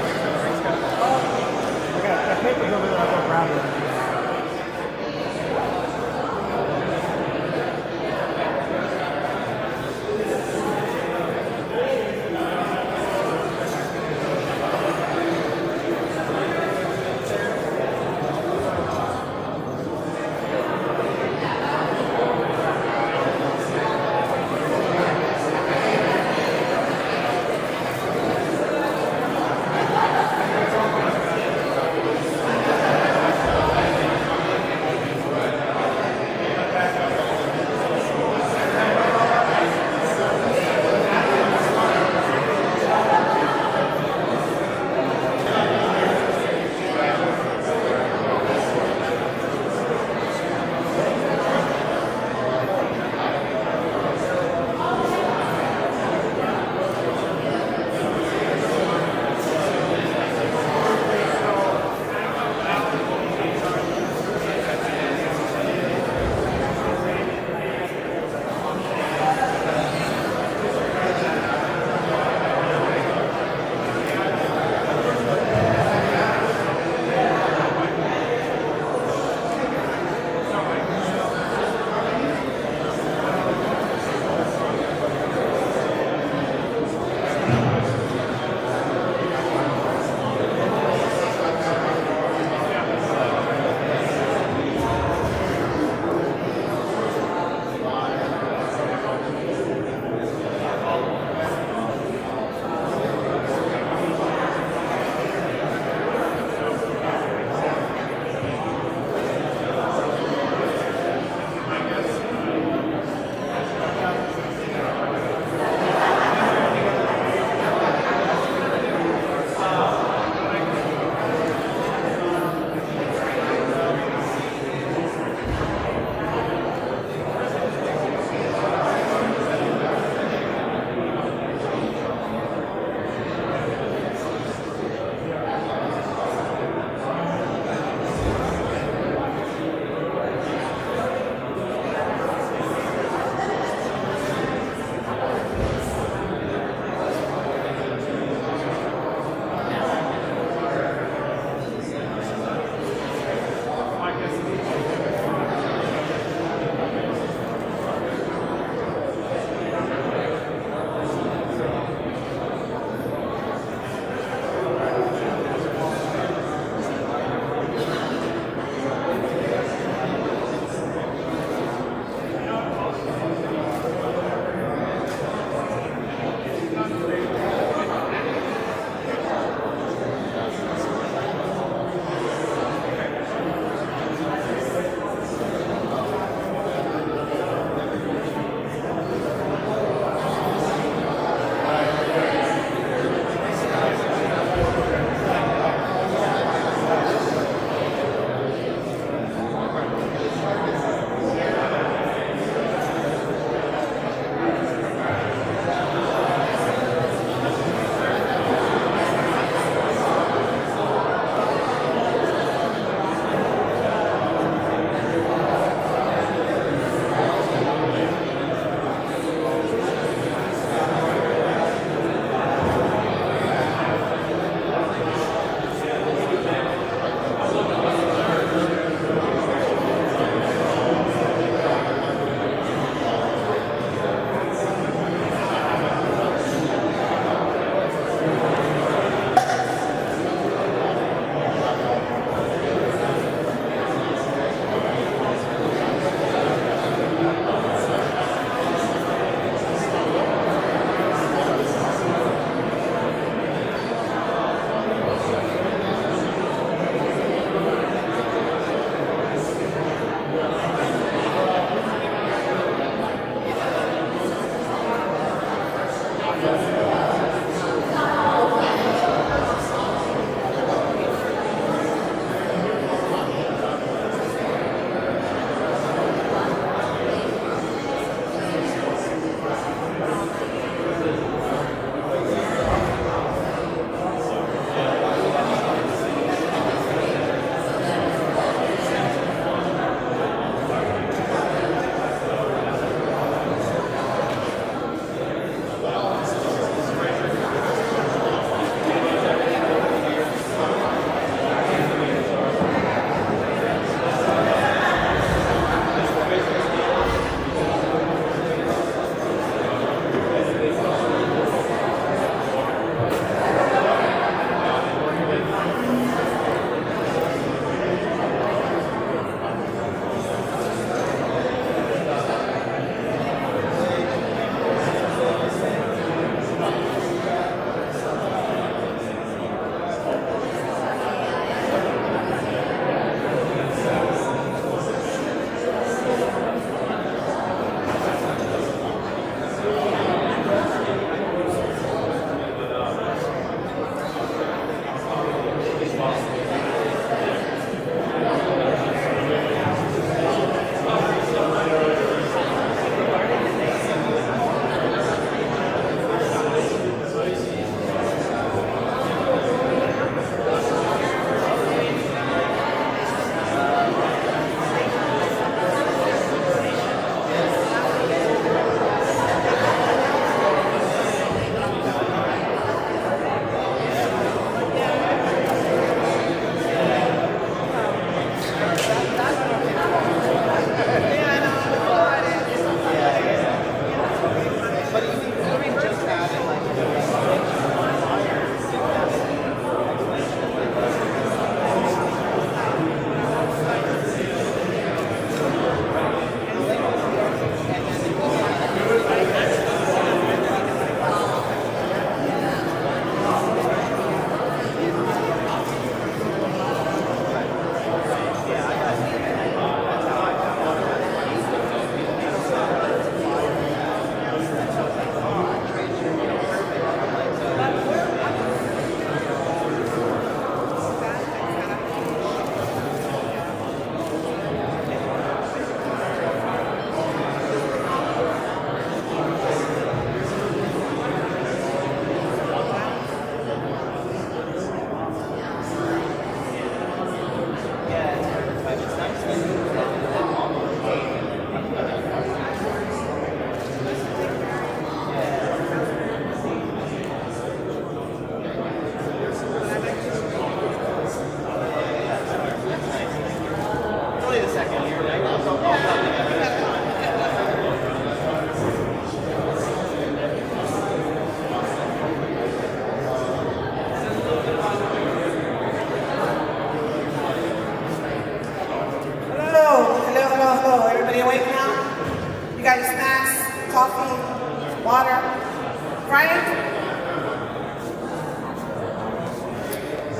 projects in the race car. I got papers over there, I'll go grab it.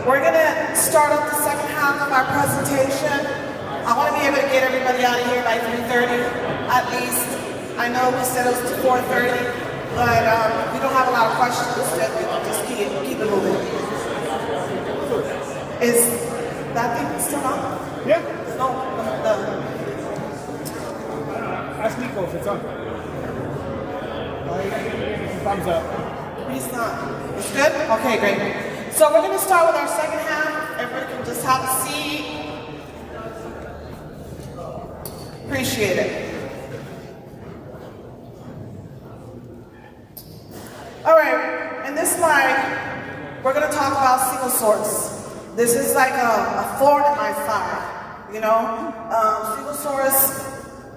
We're gonna start up the second half of our presentation. I want to be able to get everybody out of here by 3:30 at least. I know we said it was to 4:30, but we don't have a lot of questions. Instead, we can just keep it moving. Is that thing still on? Yeah. No, Ask Nico if it's on. Thumbs up. He's not. It's good? Okay, great. So we're going to start with our second half. Everybody can just have a seat. Appreciate it. All right, in this slide, we're going to talk about single source. This is like a thorn in my side, you know? Single source,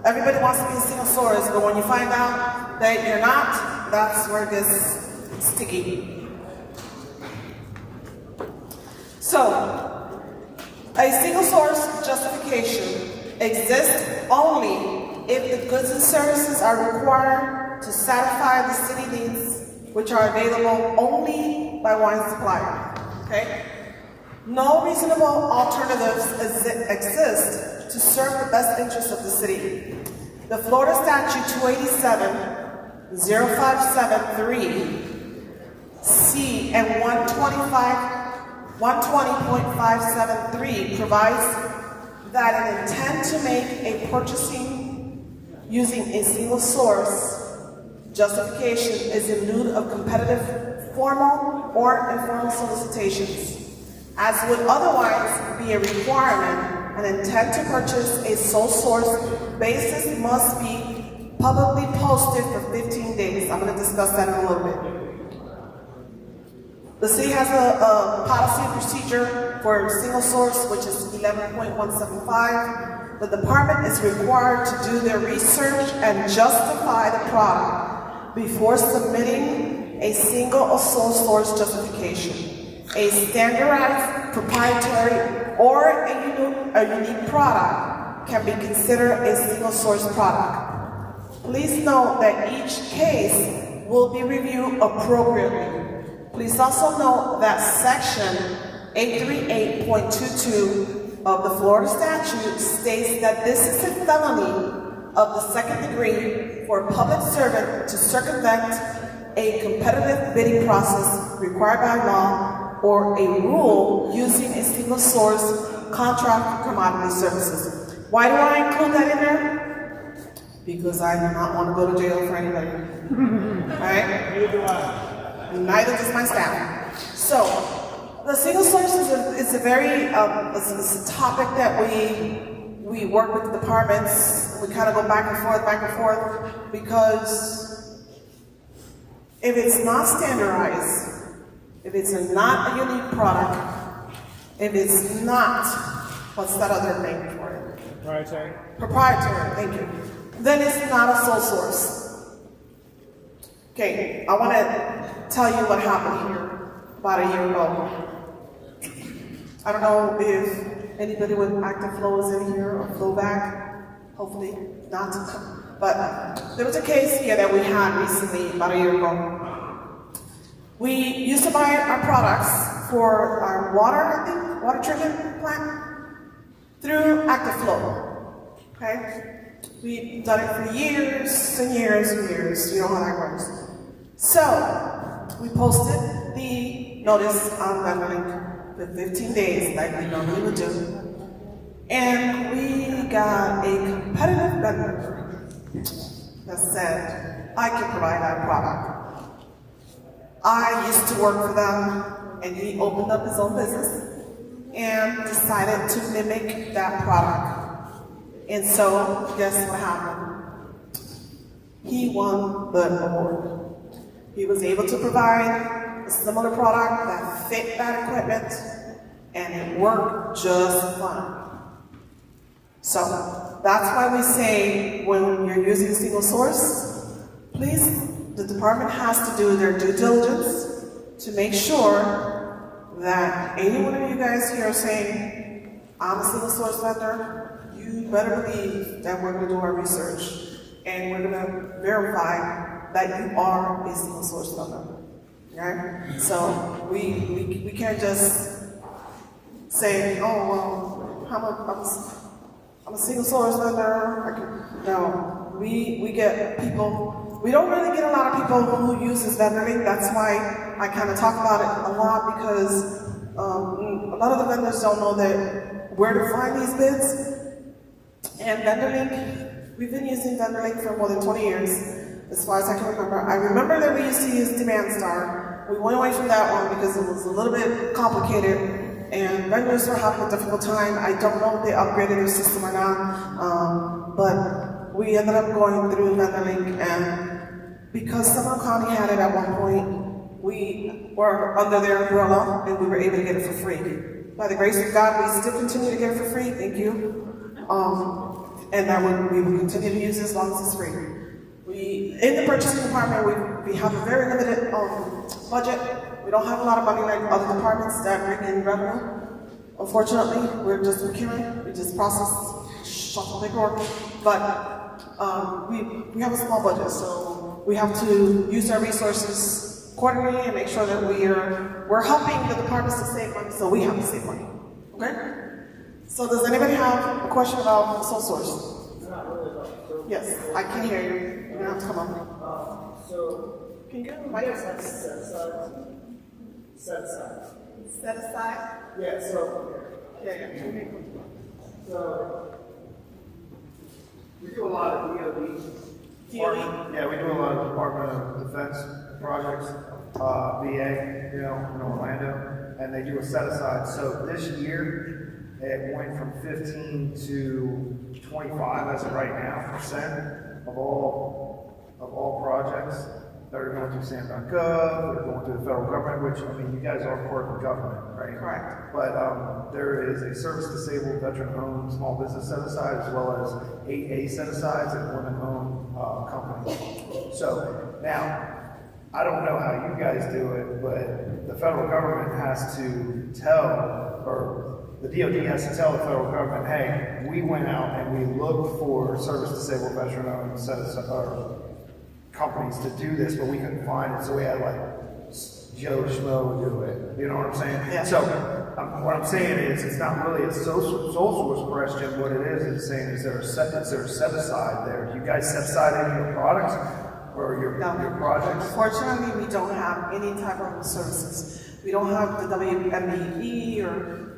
everybody wants to be a single source, but when you find out that you're not, that's where it gets sticky. So, a single source justification exists only if the goods and services are required to satisfy the city needs, which are available only by one supplier. Okay? No reasonable alternatives exist to serve the best interests of the city. The Florida Statute 287-0573 and 120.573 provides that an intent to make a purchasing using a single source justification is in lieu of competitive formal or informal solicitations. As would otherwise be a requirement, an intent to purchase a sole source basis must be publicly posted for 15 days. I'm going to discuss that in a little bit. The city has a policy and procedure for single source, which is 11.175. The department is required to do their research and justify the product before submitting a single or sole source justification. A standardized, proprietary, or a unique product can be considered a single source product. Please note that each case will be reviewed appropriately. Please also note that Section 838.22 of the Florida statute states that this is a felony of the second degree for a public servant to circumvent a competitive bidding process required by law or a rule using a single source contract for commodity services. Why do I include that in there? Because I do not want to go to jail for anybody. Alright? Neither do I. Neither does my staff. So, the single source is a very, it's a topic that we work with the departments. We kind of go back and forth, because if it's not standardized, if it's not a unique product, if it's not, what's that other name for it? Proprietary. Proprietary, thank you. Then it's not a sole source. Okay, I want to tell you what happened here about a year ago. I don't know if anybody with active flow is in here or flow back. Hopefully not. But there was a case here that we had recently, about a year ago. We used to buy our products for our water treatment plant through active flow. Okay? We've done it for years and years and years. You know how that works. So, we posted the notice on VendorLink for 15 days, like we normally would do. And we got a competitive vendor that said, I can provide that product. I used to work for them, and he opened up his own business and decided to mimic that product. And so, guess what happened? He won the award. He was able to provide a similar product that fit that equipment, and it worked just fine. So, that's why we say when you're using single source, please, the department has to do their due diligence to make sure that any one of you guys here saying, I'm a single source vendor, you better believe that we're going to do our research and we're going to verify that you are a single source vendor. Okay? So we can't just saying, oh, well, I'm a single source vendor. No, we get people, we don't really get a lot of people who use this vendorling. That's why I kind of talk about it a lot, because a lot of the vendors don't know that where to find these bids. And VendorLink, we've been using VendorLink for more than 20 years, as far as I can remember. I remember that we used to use DemandStar. We went away from that one because it was a little bit complicated, and vendors were having a difficult time. I don't know if they upgraded their system or not, but we ended up going through VendorLink, and because Sanford County had it at one point, we were under their umbrella, and we were able to get it for free. By the grace of God, we still continue to get it for free. Thank you. And we will continue to use it as long as it's free. In the purchasing department, we have a very limited budget. We don't have a lot of money like other departments that bring in revenue. Unfortunately, we're just procuring. We just process, shuffle paperwork. But we have a small budget, so we have to use our resources accordingly and make sure that we're helping the departments to save money, so we have to save money. Okay? So does anybody have a question about sole source? Not really about the Yes, I can hear you. You don't have to come up. So, Can you get the I mic? guess that's set aside. Set aside. Set aside? Yeah, so, Yeah. so, we do a lot of DOD. Yeah, we do a lot of Department of Defense projects, VA, in Orlando, and they do a set aside. So this year, it went from 15 to 25 as of right now % of all projects that are going through SAM.gov, that are going through the federal government, which, I mean, you guys are part of the government, right? Correct. But there is a service-disabled, veteran-owned small business set-aside, as well as 8A set-asides and women-owned companies. So now, I don't know how you guys do it, but the federal government has to tell, or the DOD has to tell the federal government, hey, we went out and we looked for service-disabled, veteran-owned companies to do this, but we couldn't find it, so we had like Joe Schmo do it. You know what I'm saying? Yeah. So what I'm saying is, it's not really a sole source question. What it is saying, is there a set aside there? Do you guys set aside any of your products or your projects? Unfortunately, we don't have any type of services. We don't have the WMBE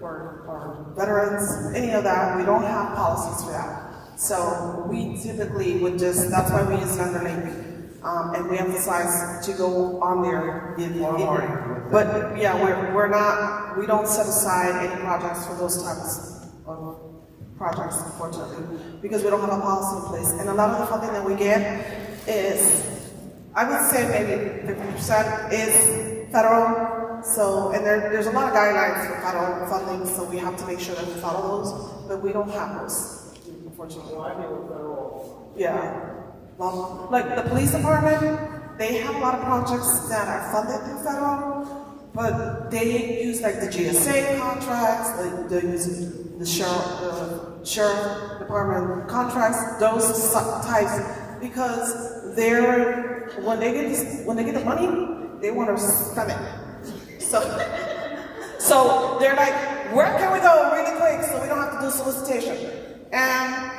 or veterans, any of that. We don't have policies for that. So we typically would that's why we use VendorLink. And we emphasize to go on there. But yeah, we don't set aside any projects for those types of projects, unfortunately, because we don't have a policy in place. And a lot of the funding that we get is, I would say maybe 50% is federal. So, and there's a lot of guidelines for federal funding, so we have to make sure that we follow those, but we don't have those, unfortunately. I deal with federal. Yeah. Well, like the police department, they have a lot of projects that are funded through federal, but they use like the GSA contracts, they use the sheriff department contracts, those types, because when they get the money, they want to spend it. So they're like, where can we go really quick so we don't have to do solicitation? And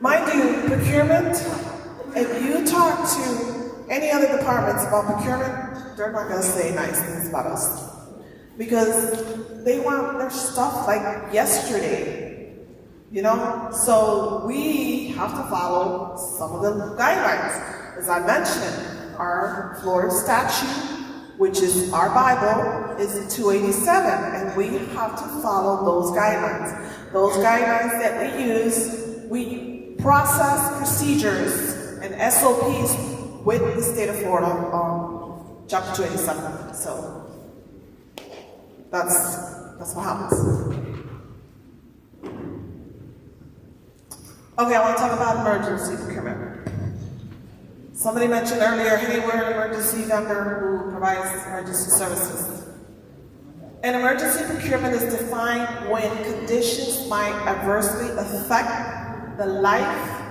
mind you, procurement, if you talk to any other departments about procurement, they're not going to say nice things about us. Because they want their stuff like yesterday, So we have to follow some of the guidelines. As I mentioned, our Florida statute, which is our Bible, is 287, and we have to follow those guidelines. Those guidelines that we use, we process procedures and SOPs with the state of Florida on Chapter 287. So that's what happens. Okay, I want to talk about emergency procurement. Somebody mentioned earlier, hey, we're an emergency vendor who provides emergency services. An emergency procurement is defined when conditions might adversely affect the life,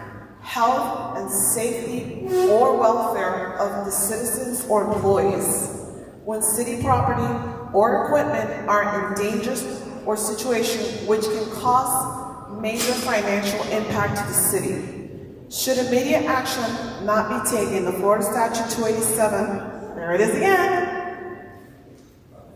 health, and safety or welfare of the citizens or employees. When city property or equipment are in or situation which can cause major financial impact to the city. Should immediate action not be taken, the Florida Statute 287, there it is again,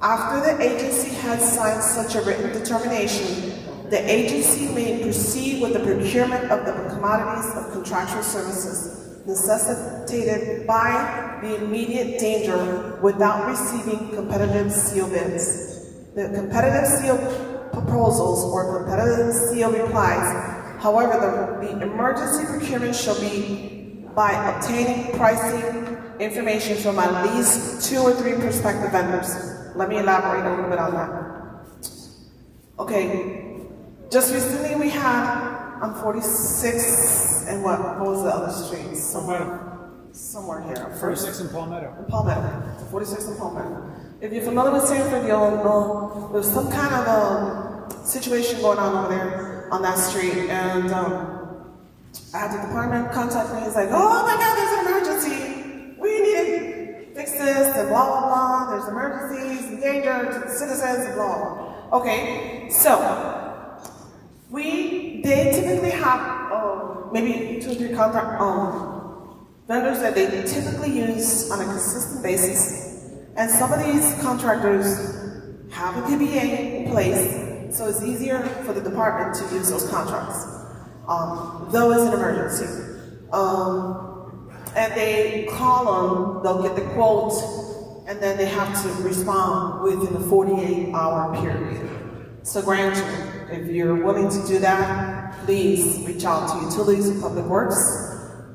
after the agency has signed such a written determination, the agency may proceed with the procurement of the commodities of contractual services necessitated by the immediate danger without receiving competitive seal bids. The competitive seal proposals or competitive seal replies, however, the emergency procurement shall be by obtaining pricing information from at least 2 or 3 prospective vendors. Let me elaborate a little bit on that. Okay, just recently we had on 46 and what was the other street? Somewhere here. 46 in Palmetto. Palmetto, 46 in Palmetto. If you're familiar with Sanford, you'll know there's some kind of a situation going on over there on that street, and I had the department contact me. He's like, "Oh my God, there's an emergency. We need to fix this and blah blah blah. There's emergencies and danger to the citizens and blah blah." Okay, so they typically have maybe 2 or 3 contract vendors that they typically use on a consistent basis, and some of these contractors have a PBA in place, so it's easier for the department to use those contracts, though it's an emergency. And they call them, they'll get the quote, and then they have to respond within a 48-hour period. So granted, if you're willing to do that, please reach out to Utilities and Public Works.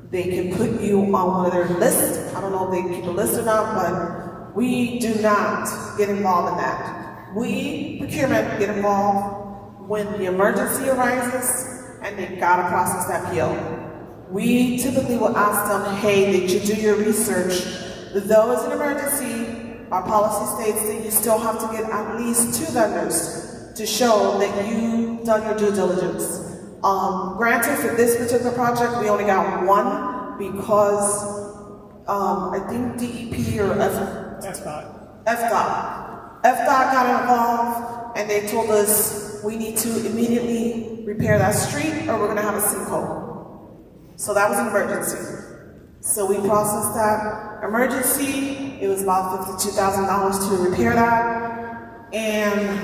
They can put you on one of their lists. I don't know if they keep a list or not, but we do not get involved in that. We, procurement, get involved when the emergency arises and they gotta process that PO. We typically will ask them, hey, did you do your research? Though it's an emergency, our policy states that you still have to get at least 2 vendors to show that you've done your due diligence. Granted, for this particular project, we only got 1 because I think DEP or FDOT got involved, and they told us we need to immediately repair that street or we're gonna have a sinkhole. So that was an emergency. So we processed that emergency. It was about $52,000 to repair that, and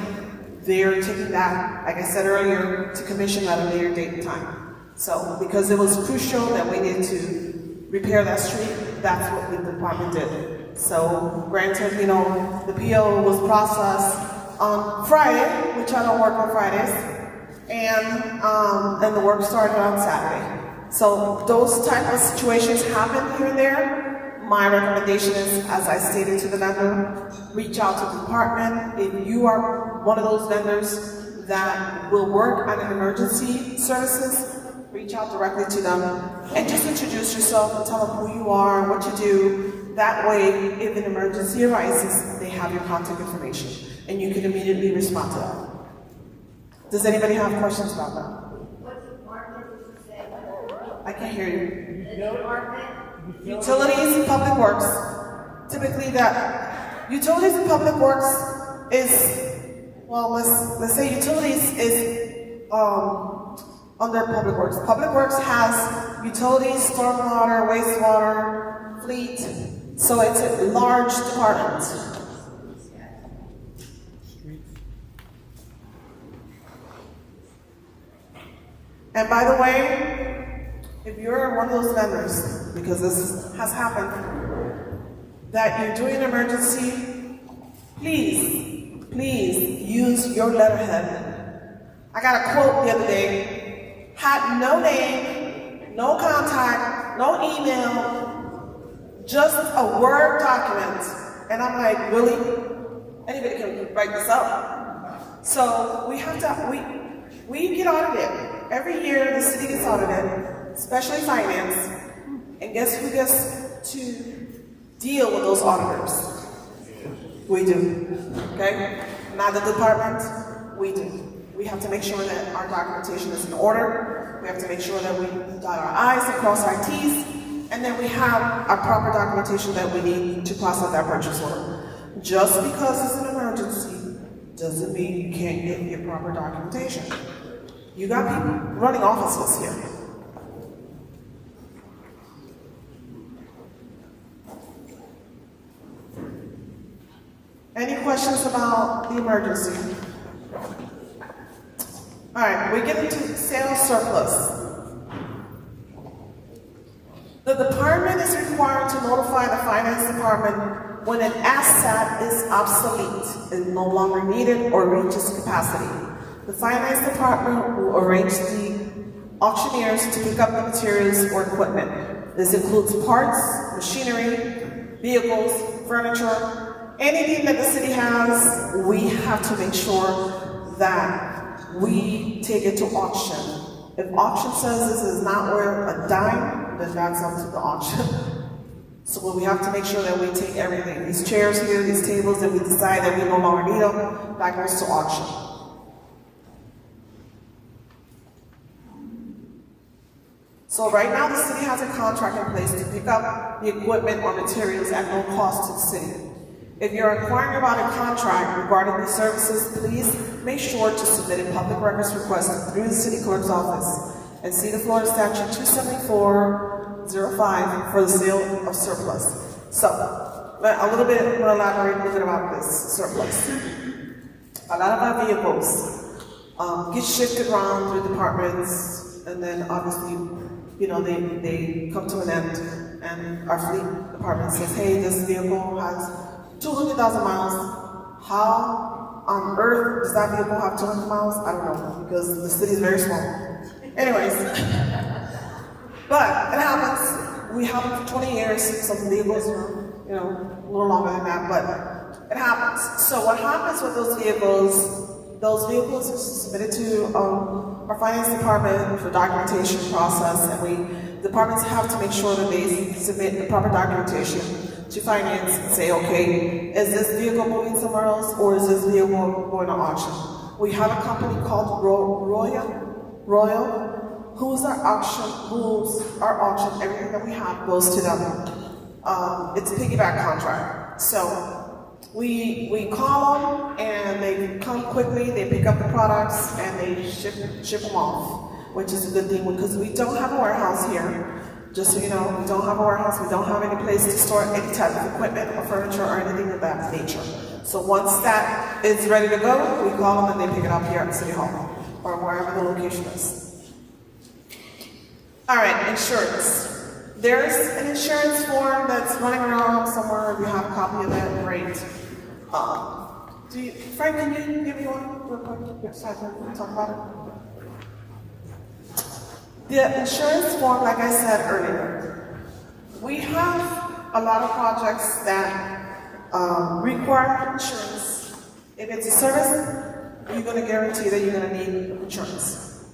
they're taking that, like I said earlier, to commission at a later date and time. So because it was crucial that we needed to repair that street, that's what the department did. So granted, the PO was processed on Friday, which I don't work on Fridays, and the work started on Saturday. So those type of situations happen here and there. My recommendation is, as I stated to the vendor, reach out to the department. If you are one of those vendors that will work on an emergency services, reach out directly to them and just introduce yourself and tell them who you are and what you do. That way, if an emergency arises, they have your contact information and you can immediately respond to that. Does anybody have questions about that? What department did you say? I can't hear you. The department? Utilities and Public Works. Typically Utilities and Public Works is, well, let's say Utilities is under Public Works. Public Works has utilities, stormwater, wastewater, fleet, so it's a large department. And by the way, if you're one of those vendors, because this has happened, that you're doing an emergency, please use your letterhead. I got a quote the other day, had no name, no contact, no email, just a Word document. And I'm like, really? Anybody can write this up. So we have to, we get audited. Every year the city gets audited, especially finance. And guess who gets to deal with those auditors? We do, okay? Not the department, we do. We have to make sure that our documentation is in order. We have to make sure that we dot our I's and cross our T's, and then we have our proper documentation that we need to process that purchase order. Just because it's an emergency doesn't mean you can't get your proper documentation. You got people running offices here. Any questions about the emergency? All right, we get into sales surplus. The department is required to notify the finance department when an asset is obsolete and no longer needed or reaches capacity. The finance department will arrange the auctioneers to pick up the materials or equipment. This includes parts, machinery, vehicles, furniture, anything that the city has. We have to make sure that we take it to auction. If auction says this is not worth a dime, then that's up to the auction. So we have to make sure that we take everything. These chairs here, these tables, that we decide that we no longer need them, that goes to auction. So right now the city has a contract in place to pick up the equipment or materials at no cost to the city. If you're inquiring about a contract regarding these services, please make sure to submit a public records request through the city clerk's office and see the Florida Statute 274-05 for the sale of surplus. So, I'm going to elaborate a little bit about this surplus. A lot of our vehicles get shifted around through departments, and then obviously, you know, they come to an end, and our fleet department says, hey, this vehicle has 200,000 miles. How on earth does that vehicle have 200 miles? I don't know, because the city is very small. Anyways, but it happens. We have them for 20 years. Some vehicles are, you know, a little longer than that, but it happens. So what happens with those vehicles are submitted to our finance department for documentation process, and departments have to make sure that they submit the proper documentation to finance and say, okay, is this vehicle moving somewhere else, or is this vehicle going to auction? We have a company called Royal, who's our auction, everything that we have goes to them. It's a piggyback contract. So we call them and they come quickly, they pick up the products and they ship them off, which is a good thing because we don't have a warehouse here. Just so you know, we don't have a warehouse, we don't have any place to store any type of equipment or furniture or anything of that nature. So once that is ready to go, we call them and they pick it up here at City Hall or wherever the location is. All right, insurance. There's an insurance form that's running around somewhere. If you have a copy of that, great. Frank, can you give me one real quick? Yes, I can talk about it. The insurance form, like I said earlier, we have a lot of projects that require insurance. If it's a service, you're going to guarantee that you're going to need insurance.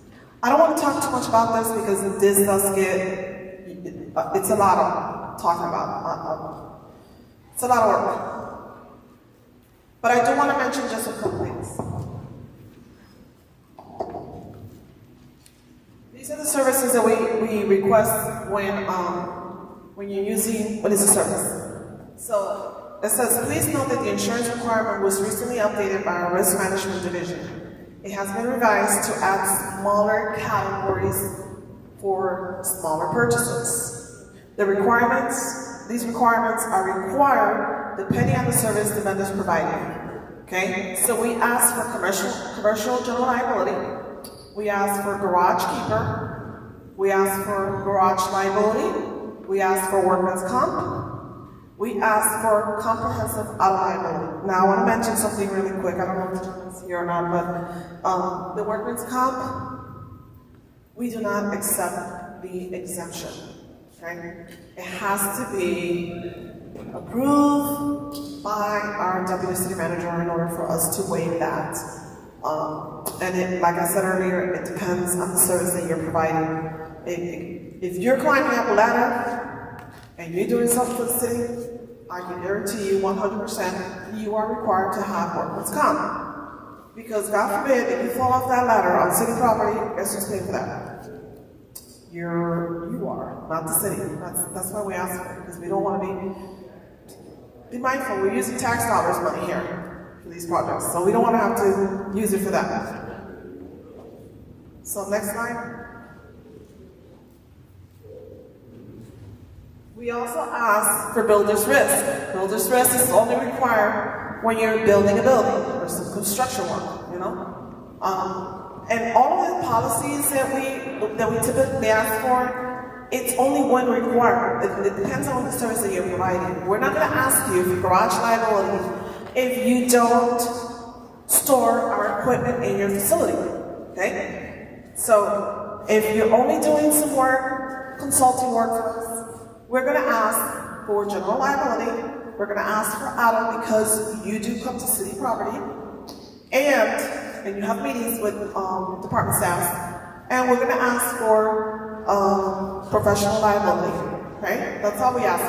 I don't want to talk too much about this because this does get, it's a lot of talking about. It's a lot of work. But I do want to mention just a couple things. These are the services that we request when you're using, when it's a service. So it says, please note that the insurance requirement was recently updated by our risk management division. It has been revised to add smaller categories for smaller purchases. These requirements are required depending on the service the vendor is providing. Okay, so we ask for commercial general liability. We ask for garage keeper. We ask for garage liability. We ask for workman's comp. We ask for comprehensive auto liability. Now I want to mention something really quick. I don't know if the gentleman's here or not, but the workman's comp, we do not accept the exemption. Okay? It has to be approved by our deputy city manager in order for us to waive that. Like I said earlier, it depends on the service that you're providing. If you're climbing up a ladder and you're doing something for the city, I can guarantee you 100% you are required to have workman's comp. Because God forbid, if you fall off that ladder on city property, guess who's paying for that? You are, not the city. That's why we ask for it, because we don't want to be mindful. We're using tax dollars money here. for these projects. So we don't want to have to use it for that. So next slide. We also ask for builder's risk. Builder's risk is only required when you're building a building or some construction work, you know? And all of the policies that we typically ask for, it's only when required. It depends on the service that you're providing. We're not going to ask you for garage liability if you don't store our equipment in your facility, okay? So if you're only doing some work, consulting work for us, we're going to ask for general liability. We're going to ask for auto because you do come to city property, and you have meetings with department staff, and we're going to ask for professional liability. Okay, that's all we ask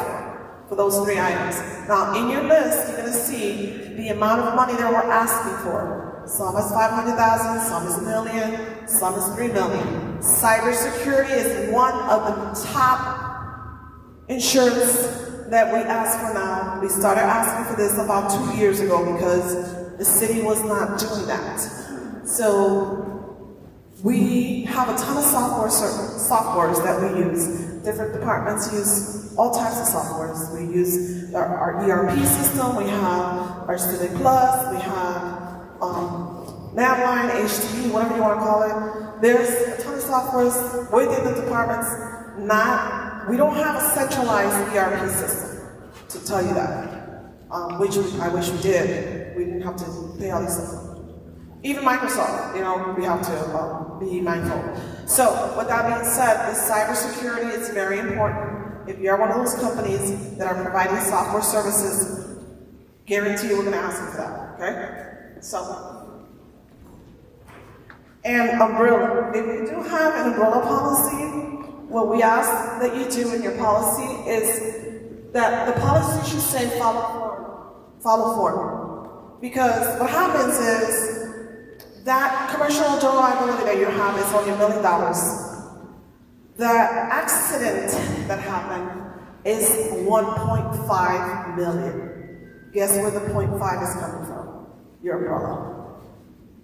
for those 3 items. Now, in your list, you're going to see the amount of money that we're asking for. Some is 500,000, some is $1 million, some is $3 million. Cybersecurity is one of the top insurance that we ask for now. We started asking for this about 2 years ago because the city was not doing that. So we have a ton of softwares that we use. Different departments use all types of softwares. We use our ERP system, we have our Civic Plus, we have Navline, HTE, whatever you want to call it. There's a ton of softwares within the departments. We don't have a centralized ERP system, to tell you that, which I wish we did. We didn't have to pay all these things. Even Microsoft, you know, we have to be mindful. So, with that being said, the cybersecurity is very important. If you're one of those companies that are providing software services, guarantee we're going to ask you for that, okay? So, and umbrella. If you do have an umbrella policy, what we ask that you do in your policy is that the policy should say follow form. Because what happens is that commercial general liability that you have is only $1 million. The accident that happened is $1.5 million. Guess where the 0.5 is coming from? Your umbrella.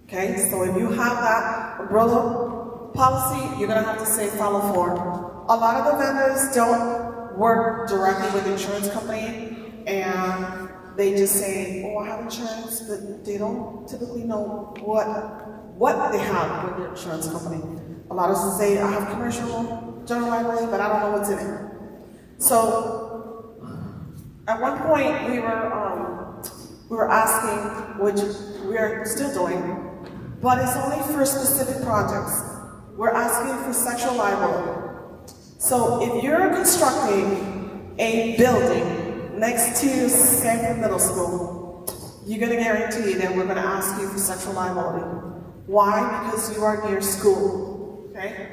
Okay, so if you have that umbrella policy, you're going to have to say follow form. A lot of the vendors don't work directly with the insurance company, and they just say, oh, I have insurance, but they don't typically know what they have with their insurance company. A lot of them say, I have commercial general liability, but I don't know what's in it. So at one point we were asking, which we are still doing, but it's only for specific projects. We're asking for sexual liability. So if you're constructing a building next to Sanford Middle School, you're going to guarantee that we're going to ask you for sexual liability. Why? Because you are near school. Okay?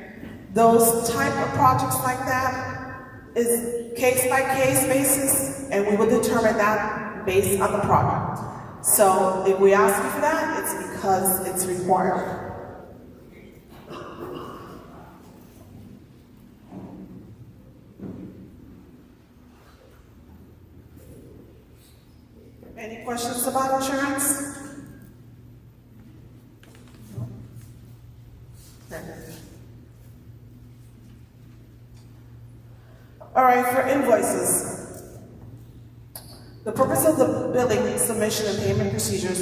Those type of projects like that is case-by-case basis, and we will determine that based on the project. So if we ask you for that, it's because it's required. Any questions about insurance? Okay. All right, for invoices. The purpose of the billing, submission, and payment procedures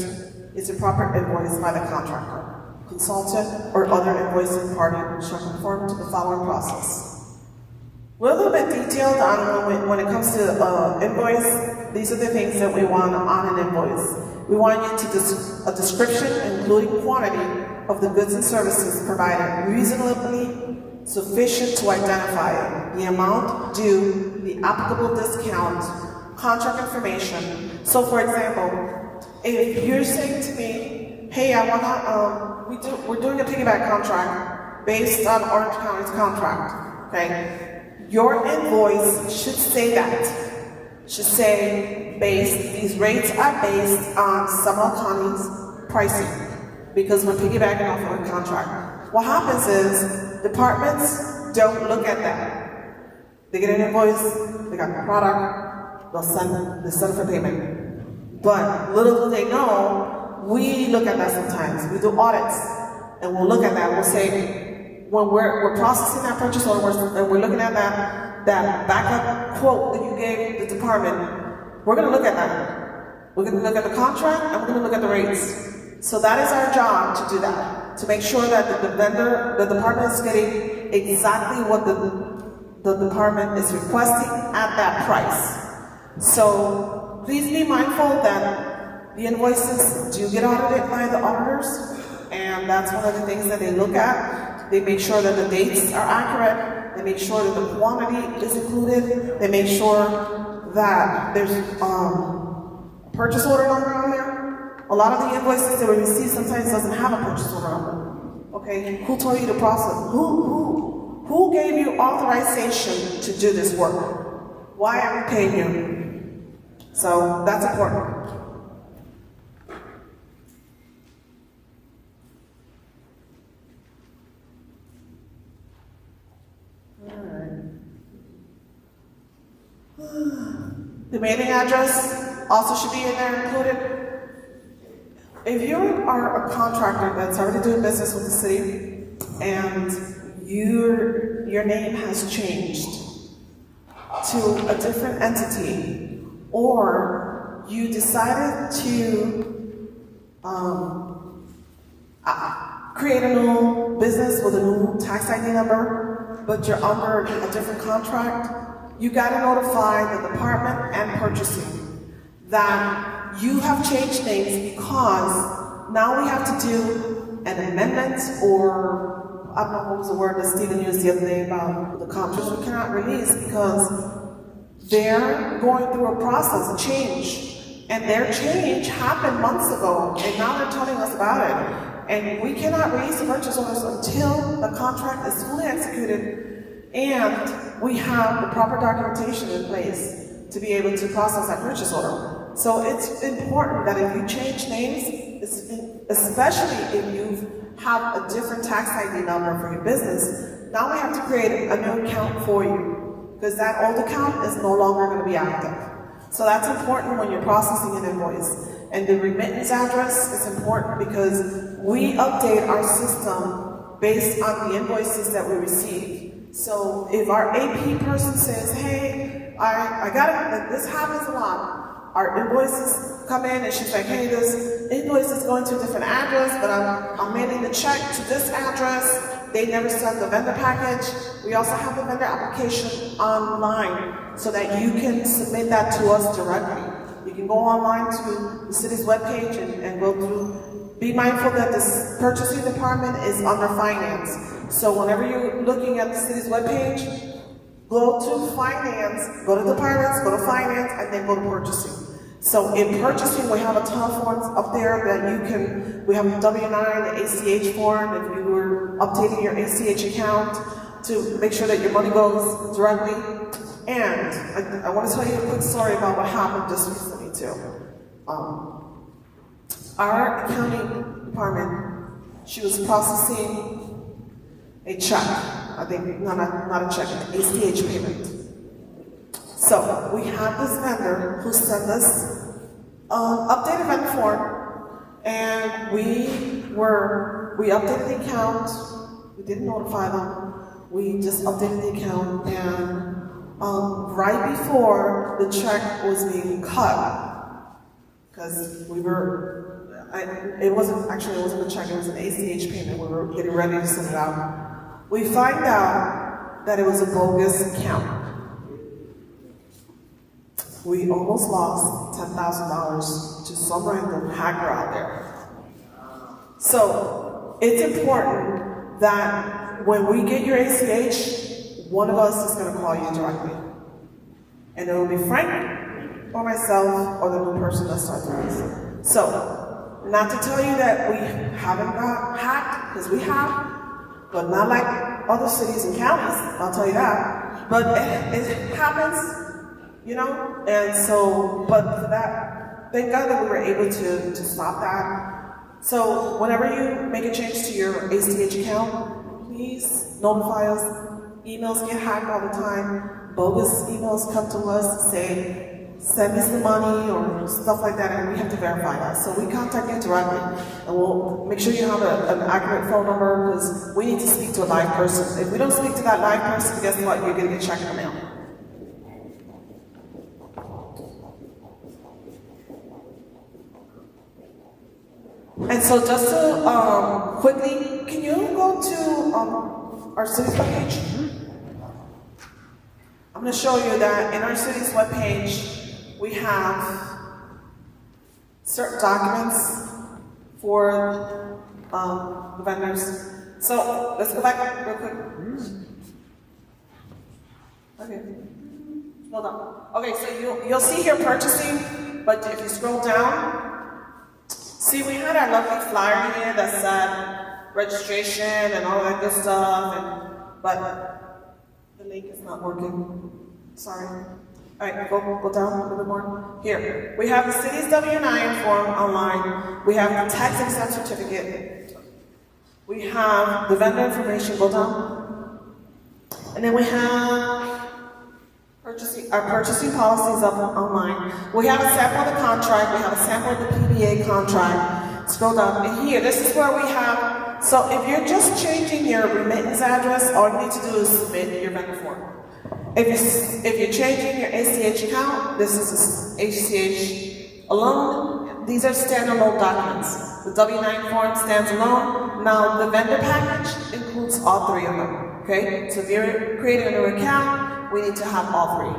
is to proper invoice by the contractor, consultant, or other invoicing party shall conform to the following process. We're a little bit detailed on when it comes to invoice. These are the things that we want on an invoice. We want you to a description, including quantity, of the goods and services provided, reasonably sufficient to identify the amount due, the applicable discount, contract information. So, for example, if you're saying to me, "Hey, I wanna, we're doing a piggyback contract based on Orange County's contract," okay? Your invoice should say that. Should say, these rates are based on Seminole County's pricing, because we're piggybacking off of a contract. What happens is, departments don't look at that. They get an invoice, they got the product, they send for payment. But little do they know, we look at that sometimes. We do audits, and we'll look at that. We'll say, when we're processing that purchase order, and we're looking at that backup quote that you gave the department, we're going to look at that. We're going to look at the contract, and we're going to look at the rates. So that is our job to do that, to make sure that the department is getting exactly what the department is requesting at that price. So please be mindful that the invoices do get audited by the auditors, and that's one of the things that they look at. They make sure that the dates are accurate. They make sure that the quantity is included. They make sure that there's a purchase order number on there. A lot of the invoices that we receive sometimes doesn't have a purchase order number. Okay, who told you to process? Who gave you authorization to do this work? Why are we paying you? So that's important. The mailing address also should be in there included. If you are a contractor that's already doing business with the city and your name has changed to a different entity, or you decided to create a new business with a new tax ID number, but you're under a different contract, you gotta notify the department and purchasing that you have changed names, because now we have to do an amendment, or I don't know what was the word that Stephen used the other day about the contracts we cannot release, because they're going through a process of change, and their change happened months ago, and now they're telling us about it. And we cannot release the purchase orders until the contract is fully executed and we have the proper documentation in place to be able to process that purchase order. So it's important that if you change names, especially if you have a different tax ID number for your business, now we have to create a new account for you, because that old account is no longer going to be active. So that's important when you're processing an invoice. And the remittance address is important because we update our system based on the invoices that we receive. So if our AP person says, hey, I got it, this happens a lot. Our invoices come in and she's like, hey, this invoice is going to a different address, but I'm mailing the check to this address. They never send the vendor package. We also have the vendor application online so that you can submit that to us directly. You can go online to the city's webpage and go through. Be mindful that this purchasing department is under finance. So whenever you're looking at the city's webpage, go to finance, go to departments, go to finance, and then go to purchasing. So in purchasing, we have a ton of forms up there that you can, we have a W-9, the ACH form, if you were updating your ACH account to make sure that your money goes directly. And I want to tell you a quick story about what happened just recently too. Our accounting department, she was processing a check. I think, no, not a check, an ACH payment. So we have this vendor who sent us updated vendor form, and we updated the account. We didn't notify them. We just updated the account, and right before the check was being cut, because it wasn't a check, it was an ACH payment. We were getting ready to send it out. We find out that it was a bogus account. We almost lost $10,000 to some random hacker out there. So it's important that when we get your ACH, one of us is going to call you directly. And it will be Frank or myself or the new person that starts doing this. So, not to tell you that we haven't got hacked, because we have, but not like other cities and counties, I'll tell you that. But it happens. You know, and so, but for that, thank God that we were able to stop that. So whenever you make a change to your ACH account, please notify us. Emails get hacked all the time. Bogus emails come to us, say, send me some money or stuff like that, and we have to verify that. So we contact you directly, and we'll make sure you have an accurate phone number, because we need to speak to a live person. If we don't speak to that live person, guess what? You're gonna get a check in the mail. And so just to quickly, can you go to our city's webpage? I'm going to show you that in our city's webpage, we have certain documents for the vendors. So let's go back real quick. Okay. Hold on. Okay, so you'll see here purchasing, but if you scroll down, see, we had our lovely flyer here that said registration and all that good stuff, but the link is not working. Sorry. All right, go down a little bit more. Here, we have the city's W-9 form online. We have the tax exempt certificate. We have the vendor information. Go down. And then we have our purchasing policies up online. We have a sample of the contract. We have a sample of the PBA contract. Scroll down. And here, this is where we have, so if you're just changing your remittance address, all you need to do is submit your vendor form. If you're changing your ACH account, this is ACH alone. These are standalone documents. The W-9 form stands alone. Now, the vendor package includes all three of them. Okay? So if you're creating a new account, we need to have all three.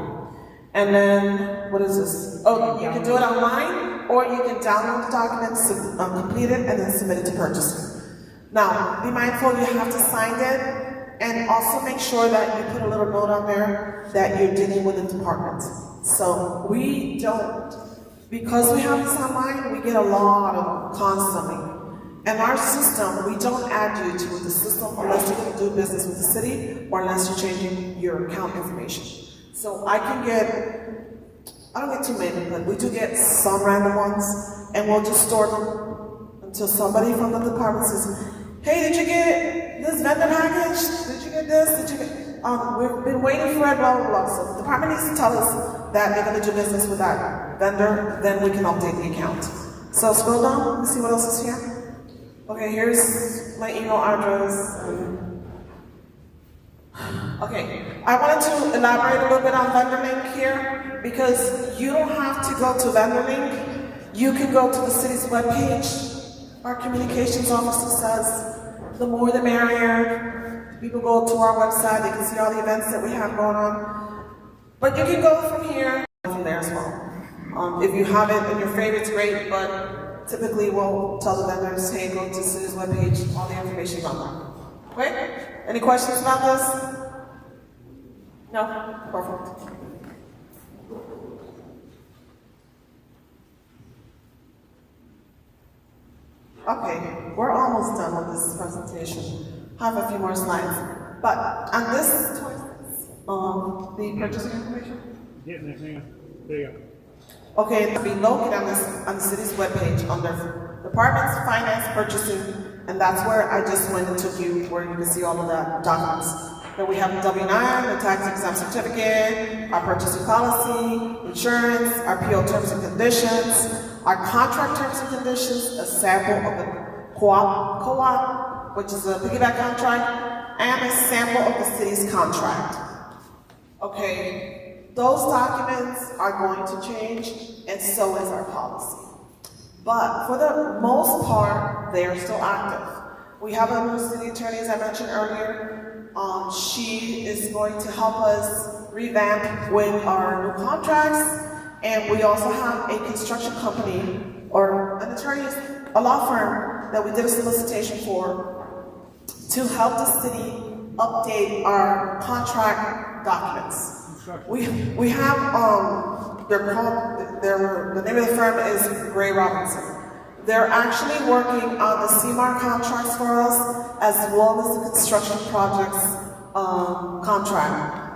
And then, what is this? Oh, you can do it online, or you can download the documents, complete it, and then submit it to purchase. Now, be mindful you have to sign it, and also make sure that you put a little note on there that you're dealing with the department. So we don't, because we have this online, we get a lot of them constantly. And our system, we don't add you to the system unless you're going to do business with the city or unless you're changing your account information. So I don't get too many, but we do get some random ones, and we'll just store them until somebody from the department says, hey, did you get this vendor package? Did you get this? Did you get, we've been waiting for it, blah, blah, blah. So the department needs to tell us that they're going to do business with that vendor, then we can update the account. So scroll down, let me see what else is here. Okay, here's my email address. Okay, I wanted to elaborate a little bit on VendorLink here, because you don't have to go to VendorLink. You can go to the city's webpage. Our communications officer says, the more the merrier. People go to our website, they can see all the events that we have going on. But you can go from here, from there as well. If you have it in your favorites, great, but typically we'll tell the vendors, hey, go to the city's webpage, all the information is on there. Great? Any questions about this? No? Perfect. Okay, we're almost done with this presentation. I have a few more slides. But on this, the purchasing information? There you go. Okay, it'll be located on the city's webpage under Departments, Finance, Purchasing, and that's where I just went and took you, where you can see all of the documents. Then we have the W-9, the tax exempt certificate, our purchasing policy, insurance, our PO terms and conditions, our contract terms and conditions, a sample of the co-op, which is a piggyback contract, and a sample of the city's contract. Okay, those documents are going to change, and so is our policy. But for the most part, they are still active. We have a new city attorney, as I mentioned earlier. She is going to help us revamp with our new contracts. And we also have a construction company, or an attorney, a law firm that we did a solicitation for to help the city update our contract documents. We have, the name of the firm is Gray Robinson. They're actually working on the CMAR contracts for us, as well as the construction projects contract.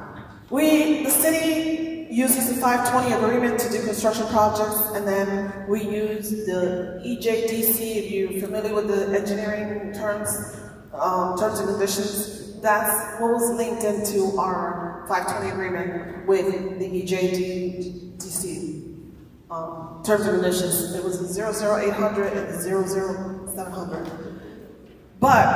The city uses the 520 agreement to do construction projects, and then we use the EJDC, if you're familiar with the engineering terms and conditions. That's what was linked into our 520 agreement with the EJDC. terms and conditions. It was the 00800 and the 00700. But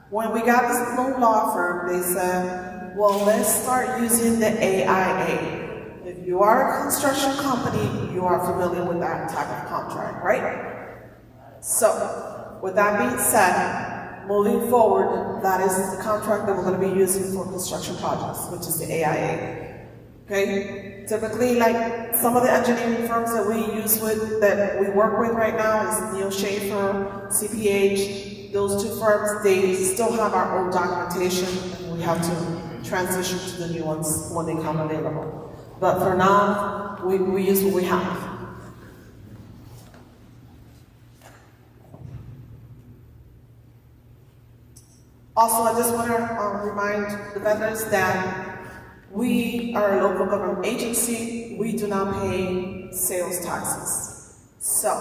when we got this little law firm, they said, well, let's start using the AIA. If you are a construction company, you are familiar with that type of contract, right? So, with that being said, moving forward, that is the contract that we're going to be using for construction projects, which is the AIA. Okay? Typically, like some of the engineering firms that we use with, that we work with right now is Neil Schaefer, CPH. Those two firms, they still have our old documentation, and we have to transition to the new ones when they come available. But for now, we use what we have. Also, I just want to remind the vendors that we are a local government agency. We do not pay sales taxes. So,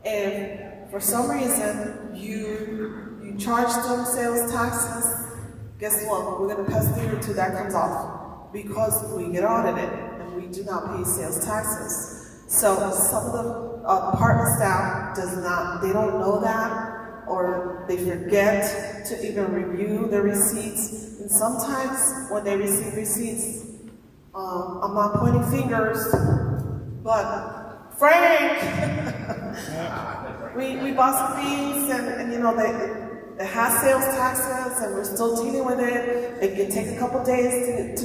if for some reason you charge them sales taxes, guess what? We're going to pass through till that comes off, because we get audited and we do not pay sales taxes. So some of the department staff they don't know that, or they forget to even review the receipts. And sometimes when they receive receipts, I'm not pointing fingers, but Frank, we bought some things, and you know, they have sales taxes, and we're still dealing with it. It can take a couple days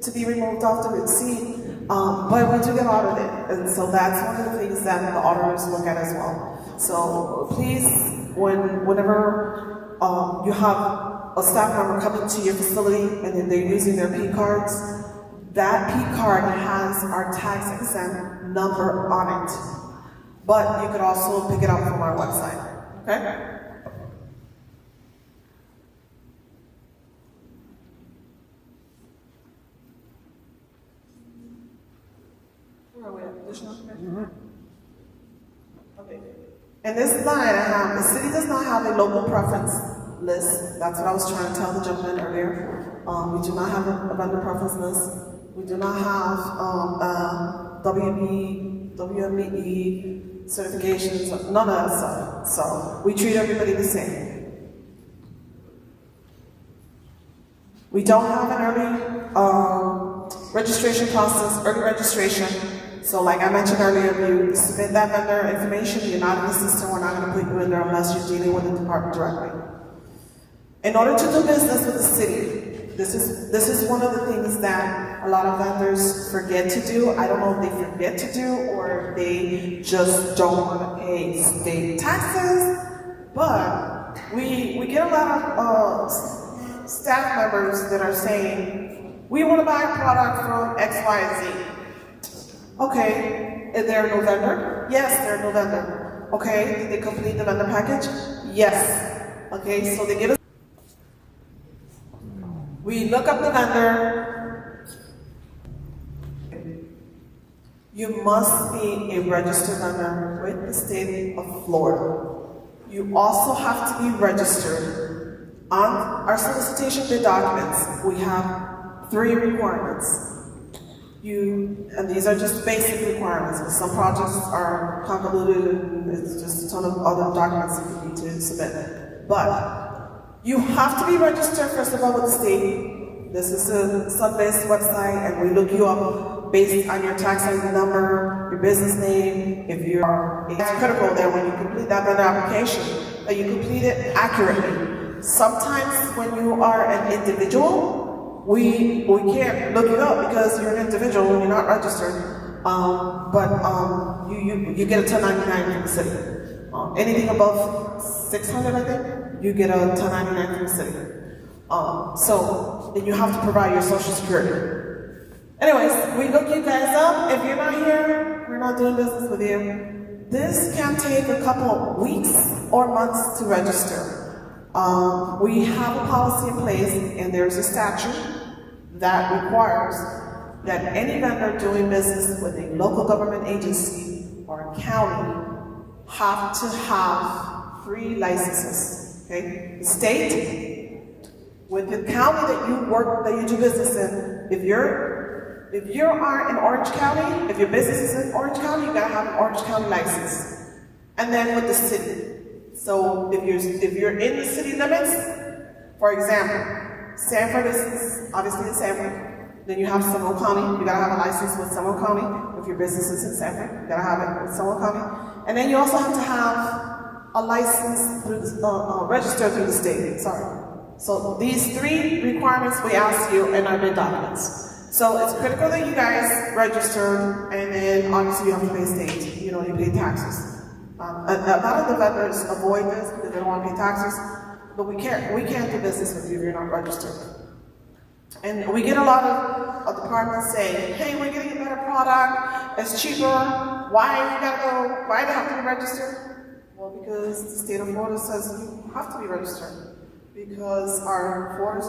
to be removed off the receipt, but we do get audited, and so that's one of the things that the auditors look at as well. So please, whenever you have a staff member coming to your facility and then they're using their P cards, that P card has our tax exempt number on it. But you could also pick it up from our website, okay? Where are we at? Additional information? Okay. In this line, I have, the city does not have a local preference list. That's what I was trying to tell the gentleman earlier. We do not have a vendor preference list. We do not have WME certifications, none of that stuff. So we treat everybody the same. We don't have an early registration process, early registration. So like I mentioned earlier, if you submit that vendor information, you're not in the system, we're not going to put you in there unless you're dealing with the department directly. In order to do business with the city, this is one of the things that a lot of vendors forget to do. I don't know if they forget to do or they just don't want to pay state taxes, but we get a lot of staff members that are saying, we want to buy a product from X, Y, and Z. Okay, is there no vendor? Yes, they're no vendor. Okay, did they complete the vendor package? Yes. Okay, so they give us. We look up the vendor. You must be a registered vendor with the state of Florida. You also have to be registered. On our solicitation bid documents, we have 3 requirements. And these are just basic requirements, because some projects are convoluted and it's just a ton of other documents that you need to submit. But you have to be registered, first of all, with the state. This is a Sun-based website, and we look you up based on your tax ID number, your business name. If you are, it's critical that when you complete that vendor application, that you complete it accurately. Sometimes when you are an individual, we can't look it up because you're an individual and you're not registered. You get a 1099 from the city. Anything above 600, I think, you get a 1099 from the city. So then you have to provide your social security. Anyways, we look you guys up. If you're not here, we're not doing business with you. This can take a couple of weeks or months to register. We have a policy in place, and there's a statute that requires that any vendor doing business with a local government agency or a county have to have 3 licenses. Okay, the state, with the county that you do business in, if you're If you are in Orange County, if your business is in Orange County, you gotta have an Orange County license. And then with the city. So if you're in the city limits, for example, Sanford is obviously in Sanford. Then you have Seminole County, you gotta have a license with Seminole County. If your business is in Sanford, you gotta have it with Seminole County. And then you also have to have a license through registered through the state, sorry. So these 3 requirements we ask you in our bid documents. So it's critical that you guys register, and then obviously you have to pay state, you pay taxes. A lot of the vendors avoid this because they don't want to pay taxes, but we can't do business with you if you're not registered. And we get a lot of departments saying, hey, we're getting a better product, it's cheaper, why do they have to be registered? Well, because the state of Florida says you have to be registered, because our Florida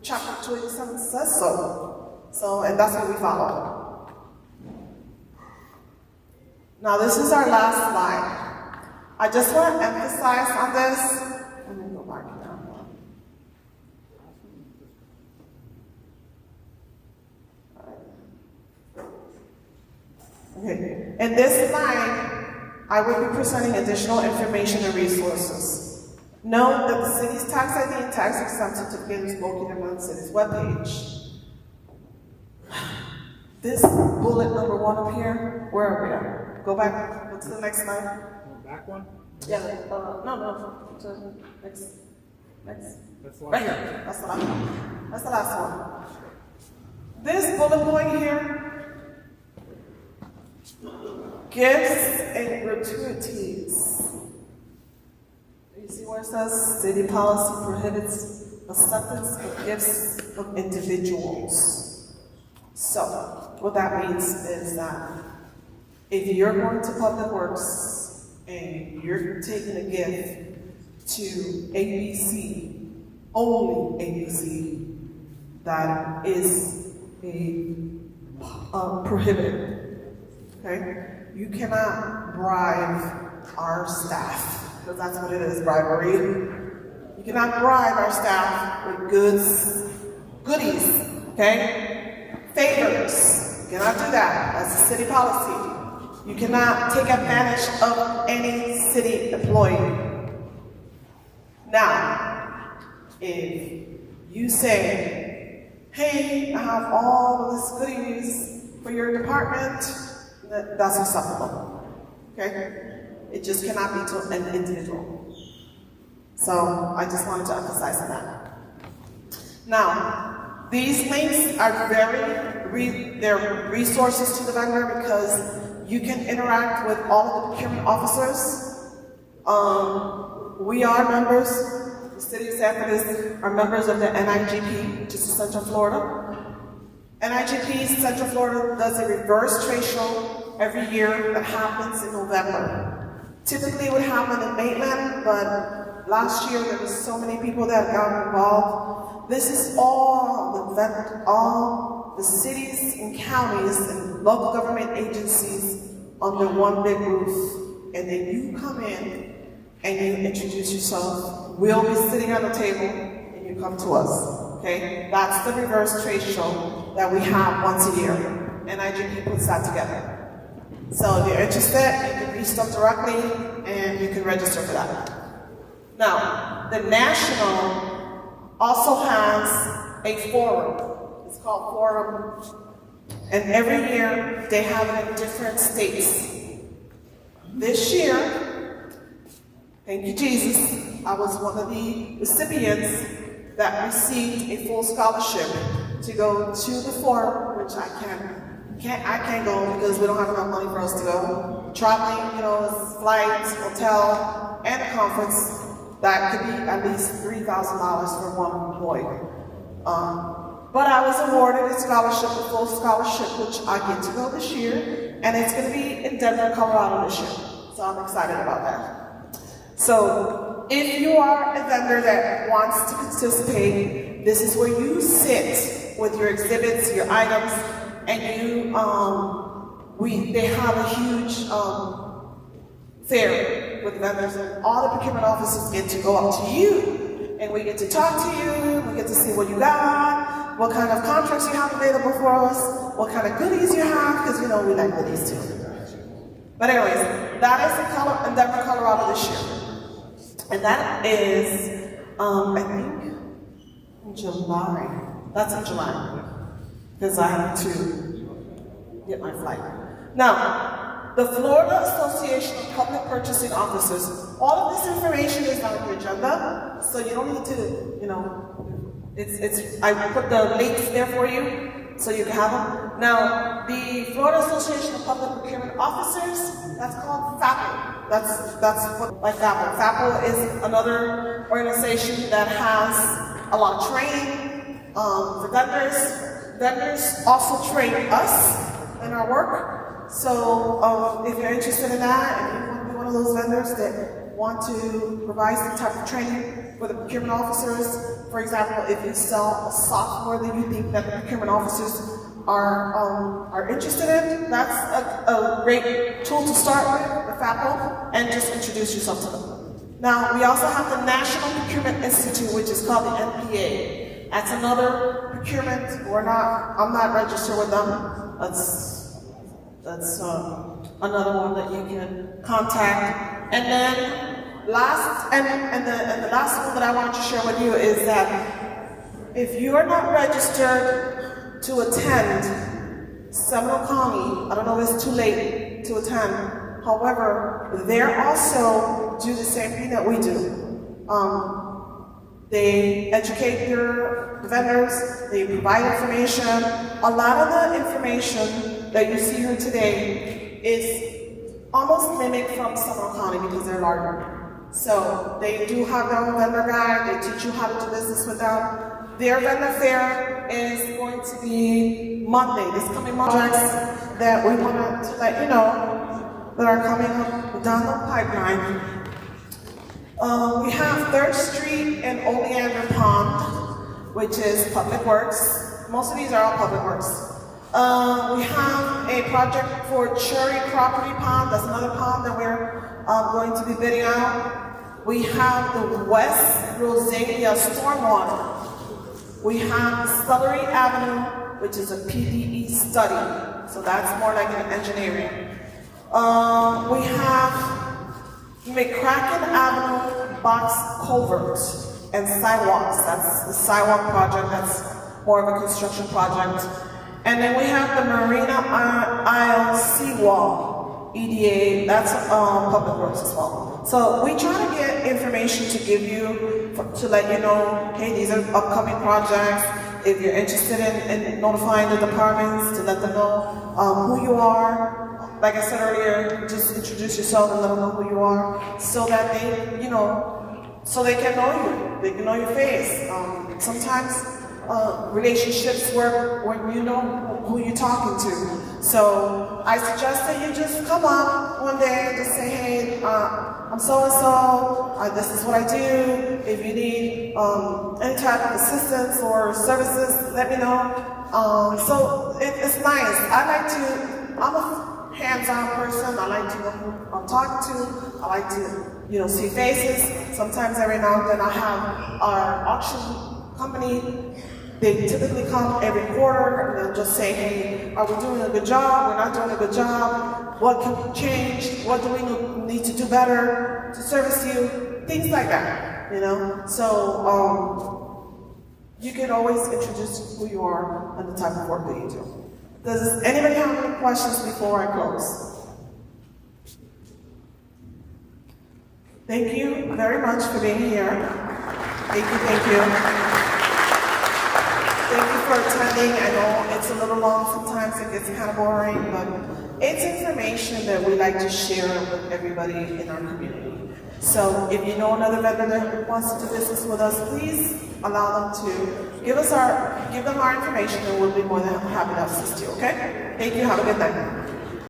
Chapter 287 says so. And that's what we follow. Now this is our last slide. I just want to emphasize on this. Let me go back now. Okay. In this slide, I will be presenting additional information and resources. Note that the city's tax ID and tax exempt certificate is located on the city's webpage. This bullet number 1 up here, where are we at? Go back, go to the next slide. Back one? Yeah, no, to the next. That's the last Right here, that's the last one. That's the last one. This bullet point here, gifts and gratuities. You see where it says city policy prohibits acceptance of gifts of individuals. So, what that means is that if you're going to Public Works and you're taking a gift to ABC, only ABC, that is prohibited, okay? You cannot bribe our staff, because that's what it is, bribery. You cannot bribe our staff with goodies, okay? Favors, you cannot do that. That's a city policy. You cannot take advantage of any city employee. Now, if you say, hey, I have all of these goodies for your department, that's acceptable, okay? It just cannot be to an individual. So I just wanted to emphasize on that. Now, these links are they're resources to the vendor because you can interact with all of the procurement officers. We are members, the city of Sanford are members of the NIGP, which is Central Florida. NIGP Central Florida does a reverse trade show every year that happens in November. Typically it would happen in Maitland, but last year there was so many people that got involved. This is all the cities and counties and local government agencies under one big roof. And then you come in and you introduce yourself. We'll be sitting at the table and you come to us, okay? That's the reverse trade show that we have once a year. And IGP puts that together. So if you're interested, you can reach them directly and you can register for that. Now, the National also has a forum. It's called Forum. And every year they have it in different states. This year, thank you Jesus, I was one of the recipients that received a full scholarship to go to the forum, which I can't go because we don't have enough money for us to go. Traveling, flights, hotel, and a conference. That could be at least $3,000 for one employee. But I was awarded a scholarship, a full scholarship, which I get to go this year, and it's going to be in Denver, Colorado this year. So I'm excited about that. So if you are a vendor that wants to participate, this is where you sit with your exhibits, your items, and they have a huge fair with vendors, and all the procurement officers get to go up to you, and we get to talk to you, we get to see what you got, what kind of contracts you have available for us, what kind of goodies you have, because you know we like goodies too. But anyways, that is in Denver, Colorado this year. And that is, I think, in July. That's in July. Because I have to get my flight. Now, the Florida Association of Public Purchasing Officers, all of this information is on your agenda, so you don't need to, you know, I put the links there for you, so you can have them. Now, the Florida Association of Public Procurement Officers, that's called FAPO. That's what, like FAPO. FAPO is another organization that has a lot of training for vendors. Vendors also train us in our work. So if you're interested in that, and you want to be one of those vendors that want to provide some type of training for the procurement officers, for example, if you sell a software that you think that the procurement officers are interested in, that's a great tool to start with, the FAPO, and just introduce yourself to them. Now, we also have the National Procurement Institute, which is called the NPA. That's another procurement. I'm not registered with them. That's another one that you can contact. And then the last one that I want to share with you is that if you are not registered to attend Seminole County, I don't know if it's too late to attend. However, they're also do the same thing that we do. They educate the vendors, they provide information. A lot of the information that you see here today is almost mimicked from Sanford County because they're larger. So they do have their own vendor guide, they teach you how to do business with them. Their vendor fair is going to be Monday, this coming Monday, that we want to let you know that are coming up down the pipeline. We have 3rd Street and Oleander Pond, which is Public Works. Most of these are all Public Works. We have a project for Cherry Property Pond. That's another pond that we're going to be bidding out. We have the West Rosalia Stormwater. We have Stuttery Avenue, which is a PDE study. So that's more like an engineering. We have McCracken Avenue Box Culvert and Sidewalks. That's the sidewalk project. That's more of a construction project. And then we have the Marina Isle Seawall EDA. That's Public Works as well. So we try to get information to give you, to let you know, hey, these are upcoming projects. If you're interested in notifying the departments, to let them know who you are. Like I said earlier, just introduce yourself and let them know who you are, so that they, you know, so they can know you. They can know your face. Sometimes relationships work when you know who you're talking to. So I suggest that you just come up one day and just say, hey, I'm so-and-so, this is what I do. If you need any type of assistance or services, let me know. So it's nice. I'm a hands-on person. I like to know who I'm talking to. I like to, you know, see faces. Sometimes every now and then I have our auction company. They typically come every quarter and they'll just say, hey, are we doing a good job? We're not doing a good job. What can we change? What do we need to do better to service you? Things like that, you know? So you can always introduce who you are and the type of work that you do. Does anybody have any questions before I close? Thank you very much for being here. Thank you, thank you. Thank you for attending. I know it's a little long sometimes, it gets kind of boring, but it's information that we like to share with everybody in our community. So if you know another vendor that wants to do business with us, please allow them to give them our information, and we'll be more than happy to assist you, okay? Thank you, have a good night.